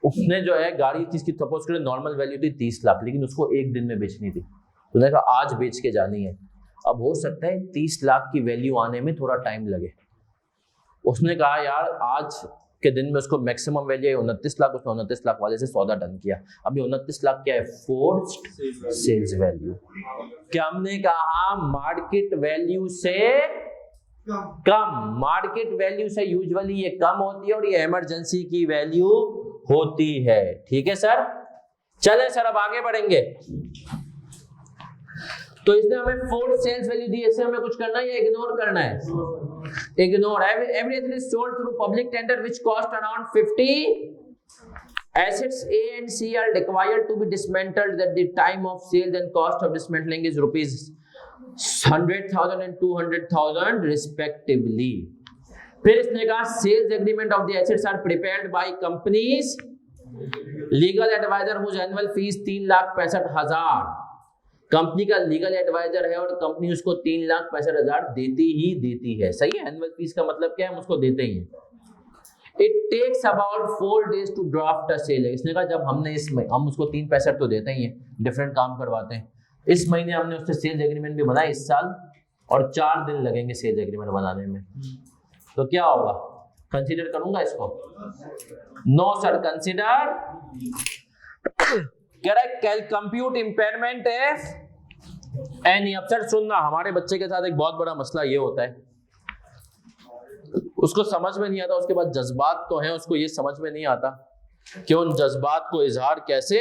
Speaker 1: उसने जो है गाड़ी जिसकी सपोज करें नॉर्मल वैल्यू थी 30 लाख, लेकिन उसको 1 दिन में बेचनी थी, तो उसने कहा आज बेच के जानी है। अब हो सकता है 30 लाख की वैल्यू आने में थोड़ा टाइम लगे, उसने कहा यार आज के दिन में उसको मैक्सिमम वैल्यू है 29 लाख, उसने 29 लाख वाले से सौदा डन किया। अभी 29 लाख क्या है? Forced sales value. क्या हमने कहा? मार्केट वैल्यू से कम, मार्केट वैल्यू से यूजुअली ये कम होती है और ये इमरजेंसी की वैल्यू होती है, ठीक है सर। चले सर अब आगे बढ़ेंगे। तो इसने हमें फोर्थ सेल्स वैल्यू दी, इससे हमें कुछ करना है या इग्नोर करना है? Ignore. Every asset is sold through public tender which cost around 50 assets A and C are required to be dismantled at the time of sales and cost of dismantling is rupees 100,000 and 200,000 respectively. फिर इसने कहा sales agreement of the assets are prepared by company's legal adviser whose annual fees 3,65,000। Company का legal adviser है और company उसको 3,65,000 देती है। सही है। एनुअल फीस का मतलब क्या है? हम उसको देते ही हैं। It takes about 4 days to draft a sale। इसने कहा जब हम उसको 3,65,000 तो देते ही हैं, डिफरेंट काम करवाते हैं। इस महीने हमने उससे सेल्स एग्रीमेंट भी बनाया इस साल, और 4 दिन लगेंगे सेल्स एग्रीमेंट बनाने में। तो क्या होगा? कंसीडर करूंगा इसको? No sir, consider. कह रहा है कंप्यूट इंपेयरमेंट इफ एनी। अब सर सुनना, हमारे बच्चे के साथ एक बहुत बड़ा मसला ये होता है, उसको समझ में नहीं आता, उसके बाद जज्बात तो हैं, उसको ये समझ में नहीं आता कि उन जज्बात को इजहार कैसे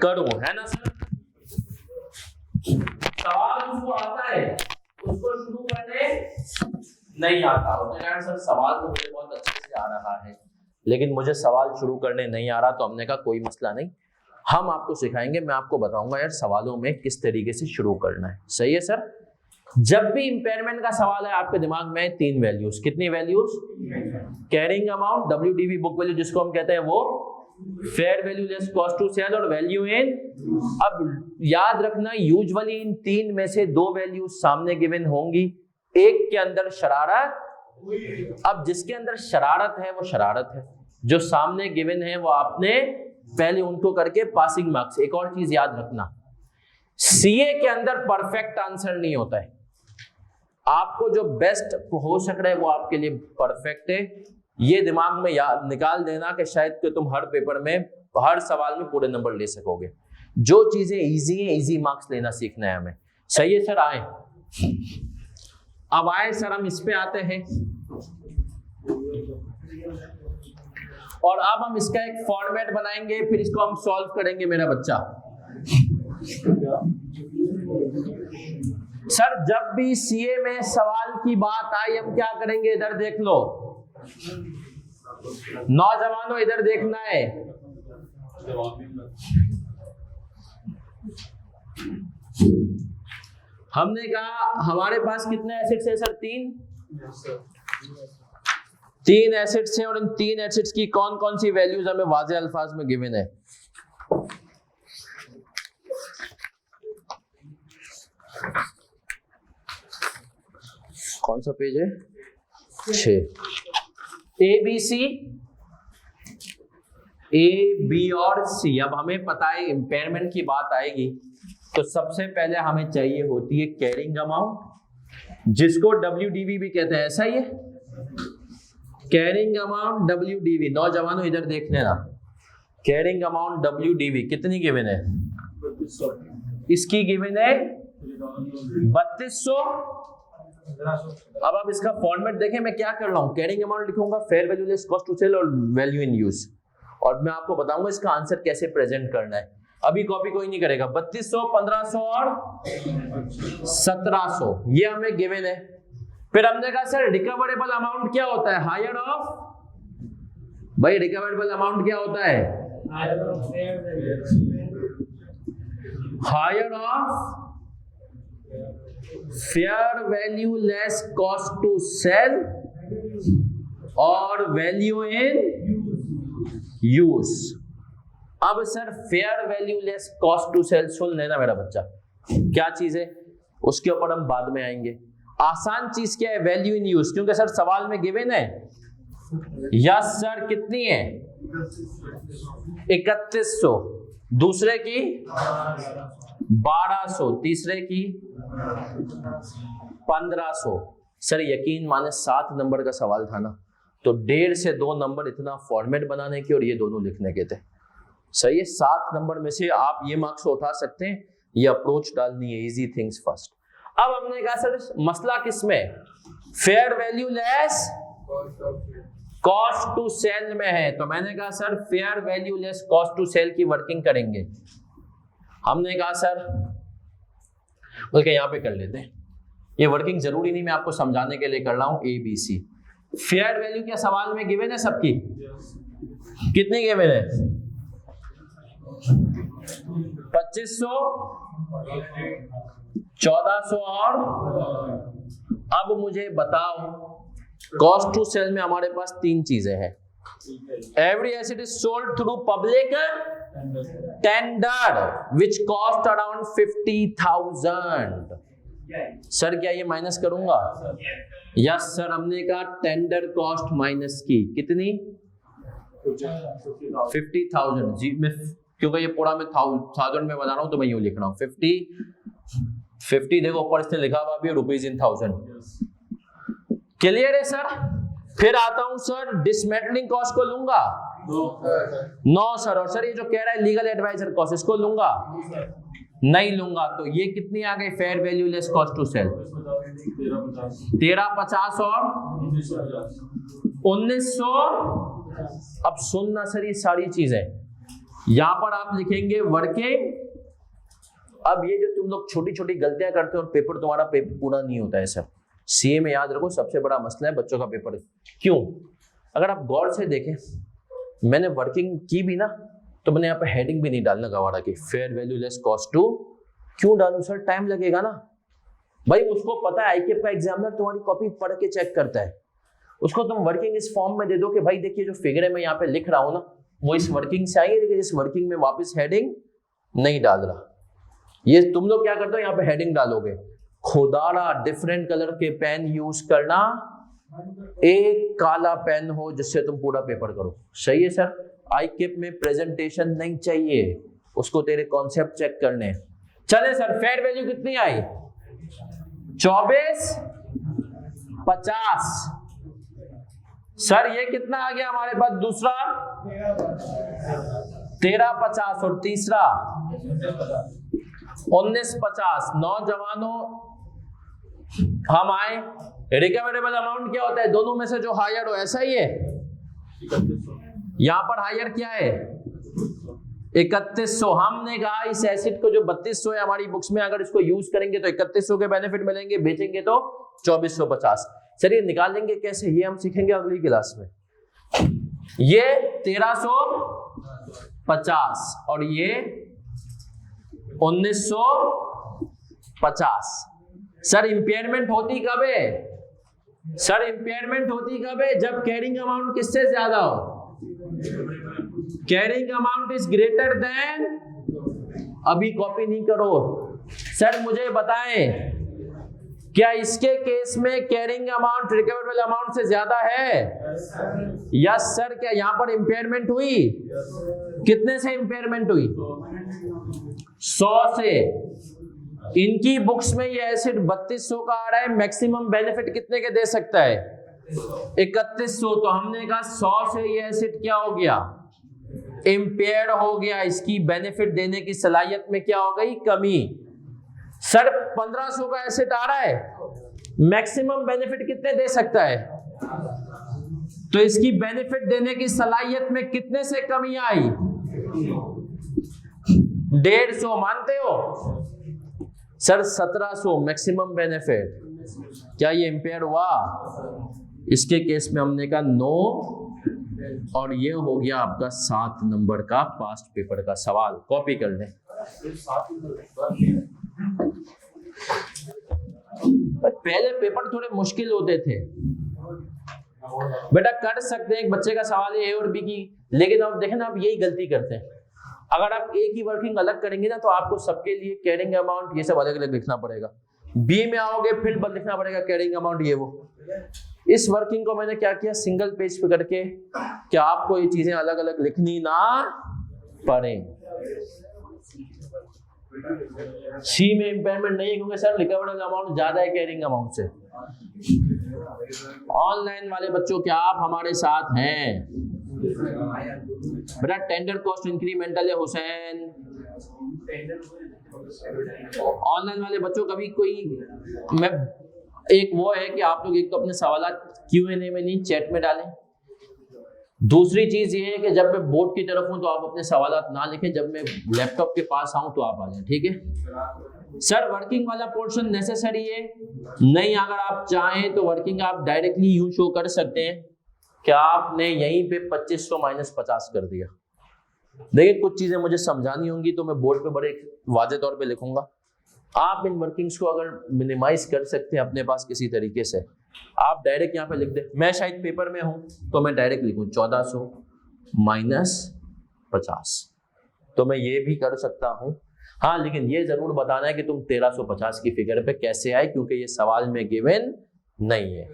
Speaker 1: करूं, है ना सर? सवाल उसको आता है, उसको शुरू करने नहीं आता। उसने कहा सर सवाल तो मुझे बहुत अच्छे से आ रहा है, लेकिन मुझे सवाल शुरू करने नहीं आ रहा। तो हमने कहा कोई मसला नहीं, हम आपको सिखाएंगे, मैं आपको बताऊंगा यार सवालों में किस तरीके से शुरू करना है। सही है सर? जब भी इंपेयरमेंट का सवाल है आपके दिमाग में 3 वैल्यूज। कितनी values? Carrying amount, WDV book value जिसको हम कहते हैं वो, fair value less cost to sell, और वैल्यू इन। अब याद रखना यूजुअली इन 3 में से 2 वैल्यूज सामने गिवन होंगी, एक के अंदर शरारत। अब जिसके अंदर शरारत है वो शरारत है, जो सामने गिवन है वो आपने पहले उनको करके पासिंग मार्क्स। एक और चीज याद रखना, सीए के अंदर परफेक्ट आंसर नहीं होता है। आपको जो बेस्ट हो सक रहा है वो आपके लिए परफेक्ट है। ये दिमाग में याद निकाल देना कि शायद कि तुम हर पेपर में, हर सवाल में पूरे नंबर ले सकोगे। जो चीजें इजी हैं, इजी मार्क्स लेना सीखना है हमें। सही है सर? आए, अब आए सर, हम इस पे आते हैं और अब हम इसका एक फॉर्मेट बनाएंगे, फिर इसको हम सॉल्व करेंगे मेरा बच्चा। सर जब भी सीए में सवाल की बात आई, हम क्या करेंगे? इधर देख लो नौजवानों, इधर देखना है। हमने कहा हमारे पास कितने एसेट्स हैं सर? 3 एसेट्स हैं, और इन 3 एसेट्स की कौन कौन सी वैल्यूज हमें वाज़ेह अल्फाज में गिवन है। कौन सा पेज है? 6। ABC, A, B और C। अब हमें पता है इंपेयरमेंट की बात आएगी तो सबसे पहले हमें चाहिए होती है कैरिंग अमाउंट, जिसको WDV भी कहते हैं। ऐसा ही है, कैरिंग अमाउंट WDV। नौजवानों इधर देख लेना, कैरिंग अमाउंट WDV कितनी गिवन है? इसकी गिवन है 3200। अब आप इसका फॉर्मेट देखें, मैं क्या कर रहा हूं, कैरिंग अमाउंट लिखूंगा, fair value less cost to sell और वैल्यू इन यूज, और मैं आपको बताऊंगा इसका आंसर कैसे प्रेजेंट करना है। अभी कॉपी कोई नहीं करेगा। 3200, 1500 और 1700 ये हमें गिवन है। फिर हमने कहा सर रिकवरेबल अमाउंट क्या होता है? Higher of. भाई रिकवरेबल अमाउंट क्या होता है? Higher of fair value less cost to sell और वैल्यू इन यूज। अब sir fair value less cost to sell सुन लेना मेरा बच्चा, क्या चीज है उसके ऊपर हम बाद में आएंगे। आसान चीज क्या है? वैल्यू इन यूज, क्योंकि सर सवाल में गिवन है। यस सर, कितनी है? 3100, दूसरे की 1200, तीसरे की 1500। सर यकीन माने 7 नंबर का सवाल था ना, तो 1.5 से 2 नंबर इतना फॉर्मेट बनाने के और ये दोनों लिखने के थे। सही है, 7 नंबर में से आप ये मार्क्स उठा सकते हैं, ये अप्रोच डालनी है, इजी थिंग्स फर्स्ट। अब हमने कहा सर मसला किसमें? Fair value less cost to sell में है, तो मैंने कहा sir fair value less cost to sell की वर्किंग करेंगे। हमने कहा सर बल्कि यहाँ पे कर लेते हैं, ये वर्किंग जरूरी नहीं, मैं आपको समझाने के लिए कर रहा हूँ। ABC फेयर वैल्यू क्या सवाल में गिवन है सबकी? कितनी गिवन है? 2500, 1400 और अब मुझे बताओ, कॉस्ट टू सेल में हमारे पास तीन चीजें हैं। Every asset is sold through public tender which cost around 50,000। Sir क्या ये माइनस करूंगा? यस सर, हमने कहा टेंडर कॉस्ट माइनस की कितनी? 50,000 जी, मैं क्योंकि ये पूरा मैं 1000 में बता रहा हूं तो मैं यूं लिख रहा हूं 50 देखो ऊपर इसने लिखा हुआ भी रुपीज इन 1000। क्लियर है सर? फिर आता हूं सर, डिसमेंटलिंग कॉस्ट को लूंगा? No sir. और सर ये जो कह रहा है लीगल एडवाइजर कॉस्ट, इसको लूंगा? नहीं लूंगा। तो ये कितनी आ गई fair value less cost to sell? 1350 और 1900। अब सुनना सर, ये सारी चीजें यहां पर आप लिखेंगे वर्किंग। अब ये जो तुम लोग छोटी छोटी गलतियां करते हो और पेपर तुम्हारा पेपर पूरा नहीं होता है सर, सीए में याद रखो सबसे बड़ा मसला है बच्चों का पेपर। क्यों? अगर आप गौर से देखें, मैंने वर्किंग की भी ना तो मैंने यहाँ पे हेडिंग भी नहीं डालना गवारा की, fair value less cost to. क्यों डालूं सर? टाइम लगेगा ना भाई। उसको पता है आईकेप का एग्जामिनर तुम्हारी कॉपी पढ़ के चेक करता है, उसको तुम वर्किंग इस फॉर्म में दे दो कि भाई देखिए जो फिगर है मैं यहाँ पे लिख रहा हूं ना वो इस वर्किंग से आई है, लेकिन इस वर्किंग में वापस हेडिंग नहीं डाल रहा। ये तुम लोग क्या करते हो, यहाँ पे हेडिंग डालोगे, खुदारा डिफरेंट कलर के पेन यूज करना, एक काला पेन हो जिससे तुम पूरा पेपर करो। सही है सर? आईकेप में प्रेजेंटेशन नहीं चाहिए, उसको तेरे कॉन्सेप्ट चेक करने। चले सर, फेयर वैल्यू कितनी आई? 2450। सर ये कितना आ गया हमारे पास? दूसरा 1350 और तीसरा 1950। नौजवानों हम आए, रिकवरेबल अमाउंट क्या होता है? दोनों में से जो हायर हो, ऐसा ही है। यहां पर हायर क्या है? 3100। हमने कहा इस एसिड को जो 3200 है हमारी बुक्स में, अगर इसको यूज करेंगे तो 3100 के बेनिफिट मिलेंगे, बेचेंगे तो 2450। सर ये निकालेंगे कैसे, ये हम सीखेंगे अगली क्लास में। ये 1350 और ये 1950। सर इंपेयरमेंट होती कब है? सर इंपेयरमेंट होती कब है? जब कैरिंग अमाउंट किससे ज्यादा हो? Carrying amount is greater then. अभी कॉपी नहीं करो सर, मुझे बताएं क्या इसके केस में कैरिंग अमाउंट रिकवरेबल अमाउंट से ज्यादा है? Yes sir. क्या यहां पर इंपेयरमेंट हुई? कितने से इंपेयरमेंट हुई? 100 से। इनकी बुक्स में ये एसिड 3200 का आ रहा है, मैक्सिमम बेनिफिट कितने के दे सकता है? 3100। तो हमने कहा 100 से ये एसिड क्या हो गया? इंपेयर्ड हो गया। इसकी बेनिफिट देने की सलाहियत में क्या हो गई? कमी। सर 1500 का एसिड आ रहा है, मैक्सिमम बेनिफिट कितने दे सकता है? तो इसकी बेनिफिट देने की सलाहियत में कितने से कमी आई? 150। मानते हो? Sir 1700 maximum benefit. क्या ये इंपेयर हुआ? इसके केस में हमने कहा नो। और ये हो गया आपका 7 नंबर का पास्ट पेपर का सवाल। कॉपी कर लें। पहले पेपर थोड़े मुश्किल होते थे बेटा, कर सकते हैं एक बच्चे का सवाल है ए और बी की, लेकिन अब देखें ना आप यही गलती करते हैं। अगर आप ए की वर्किंग अलग करेंगे ना तो आपको सबके लिए कैरिंग अमाउंट ये सब अलग अलग लिखना पड़ेगा। बी में आओगे फिर लिखना पड़ेगा कैरिंग अमाउंट ये वो। इस वर्किंग को मैंने क्या किया, सिंगल पेज पे करके, क्या आपको ये चीजें अलग अलग लिखनी ना पड़े। सी में इंपेयरमेंट नहीं है क्योंकि सर रिकवरेबल अमाउंट ज्यादा है कैरिंग अमाउंट से। ऑनलाइन वाले बच्चों क्या आप हमारे साथ हैं? बेटा टेंडर कॉस्ट इंक्रीमेंटल है हुसैन। ऑनलाइन वाले बच्चों कभी कोई मैं एक वो है कि आप लोग एक तो अपने सवाल Q&A में नहीं चैट में डालें। दूसरी चीज ये है कि जब मैं बोर्ड की तरफ हूं तो आप अपने सवालात ना लिखें, जब मैं लैपटॉप के पास आऊं तो आप आ जाएं, ठीक है। सर वर्किंग वाला पोर्शन नेसेसरी है नहीं, अगर आप चाहें तो वर्किंग आप डायरेक्टली यूं शो कर सकते हैं कि आपने यहीं पे 2500 माइनस 50 कर दिया। देखिए कुछ चीजें मुझे समझानी होंगी तो मैं बोर्ड पे बड़े वाज़े तौर पे लिखूंगा, आप इन वर्किंग्स को अगर मिनिमाइज कर सकते हैं अपने पास किसी तरीके से, आप डायरेक्ट यहाँ पे लिख दे। मैं शायद पेपर में हूं तो मैं डायरेक्ट लिखूं 1400 माइनस 50, तो मैं ये भी कर सकता हूं। हाँ लेकिन ये जरूर बताना है कि तुम 1350 की फिगर पे कैसे आए, क्योंकि ये सवाल में गिवन नहीं है।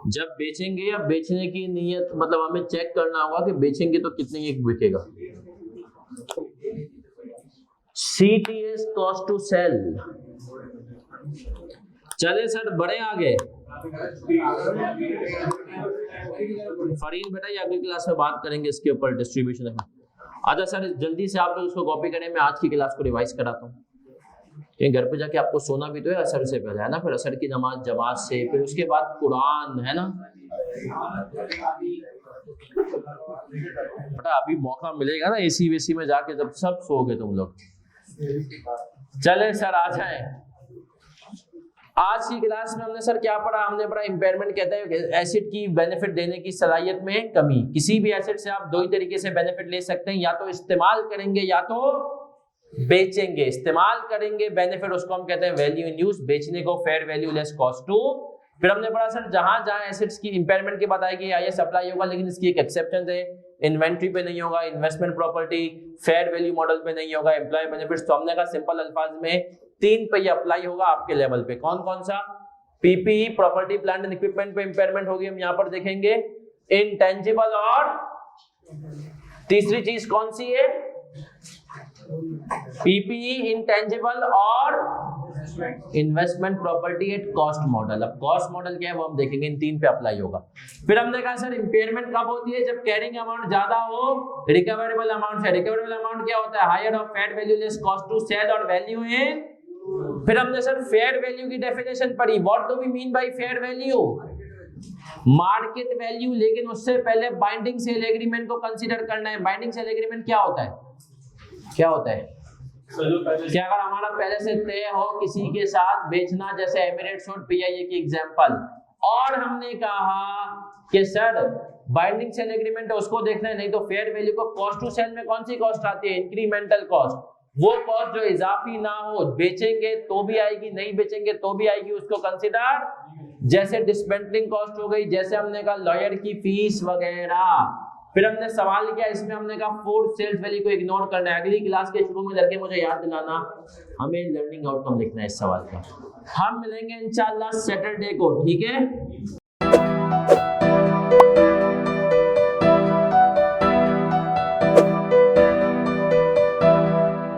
Speaker 1: जब बेचेंगे या बेचने की नीयत, मतलब हमें चेक करना होगा कि बेचेंगे तो कितने एक बिकेगा। CTS cost to sell. चले सर बड़े आगे, फरीन बेटा ये अगली क्लास में बात करेंगे इसके ऊपर डिस्ट्रीब्यूशन। अच्छा सर जल्दी से आप लोग उसको कॉपी करें, मैं आज की क्लास को रिवाइज कराता हूँ, क्योंकि घर पे जाके आपको सोना भी तो है असर से पहले, है ना, फिर असर की नमाज जमात से, फिर उसके बाद कुरान, है ना। बेटा अभी मौका मिलेगा ना एसी वेसी में जाके, जब सब सोओगे तुम लोग। चले सर आ जाए। आज की क्लास में हमने सर क्या पढ़ा, हमने पढ़ा इम्पेयरमेंट कहता है एसिड की बेनिफिट देने की सलाहियत में कमी। किसी भी एसिड से आप दो ही तरीके से बेनिफिट ले सकते हैं, या तो इस्तेमाल करेंगे या तो बेचेंगे। इस्तेमाल करेंगे बेनिफिट उसको हम कहते हैं वैल्यू इन यूज, बेचने को fair value less cost to. फिर हमने पढ़ा सर जहां जहां एसिड्स की इम्पेयरमेंट की बात आएगी आइए सप्लाई होगा, लेकिन इसकी एक एक्सेप्शन है, इन्वेंट्री पे नहीं होगा, investment property, fair value model पे नहीं होगा, एम्प्लॉय बेनिफिट्स। तो हमने कहा सिंपल अल्फाज में 3 पे ये अप्लाई होगा आपके लेवल पे। कौन कौन सा? PPE property plant and equipment पे इम्पेयरमेंट होगी, हम यहाँ पर देखेंगे। इनटेंजिबल और तीसरी चीज कौन सी है? पीपीई, इंटेंजिबल और investment property at cost model. अब कॉस्ट मॉडल क्या है वो हम देखेंगे, इन 3 पे अप्लाई होगा। फिर हमने कहा सर इम्पेयरमेंट कब होती है? जब कैरिंग अमाउंट ज्यादा हो रिकवरेबल अमाउंट से। रिकवरेबल अमाउंट क्या होता है? Higher of fair value less cost to sell और वैल्यू इन। फिर हमने सर फेयर वैल्यू की डेफिनेशन पढ़ी। What do we mean by fair value? Market value, लेकिन उससे पहले बाइंडिंग सेल एग्रीमेंट को कंसीडर करना है। बाइंडिंग सेल एग्रीमेंट क्या होता है? क्या होता है? क्या अगर हमारा पहले से तय हो किसी के साथ बेचना, जैसे एमिरेट्स और पीआईए की एग्जांपल, और हमने कहा कि सर बाइंडिंग सेल एग्रीमेंट है उसको देखना है, नहीं तो फेयर वैल्यू को कॉस्ट टू सेल में कौन सी कॉस्ट आती है? Incremental cost. वो कॉस्ट जो इजाफी ना हो, बेचेंगे तो भी आएगी, नहीं बेचेंगे तो भी आएगी, उसको कंसीडर। जैसे डिसमेंटलिंग कॉस्ट हो गई, जैसे हमने कहा लॉयर की फीस वगैरह। फिर हमने सवाल किया, इसमें हमने कहा फोर्थ सेल्स वैल्यू को इग्नोर करना है। अगली क्लास के शुरू में करके मुझे याद दिलाना, हमें लर्निंग आउटकम लिखना है इस सवाल का। हम मिलेंगे इंशाल्लाह सैटरडे को, ठीक है।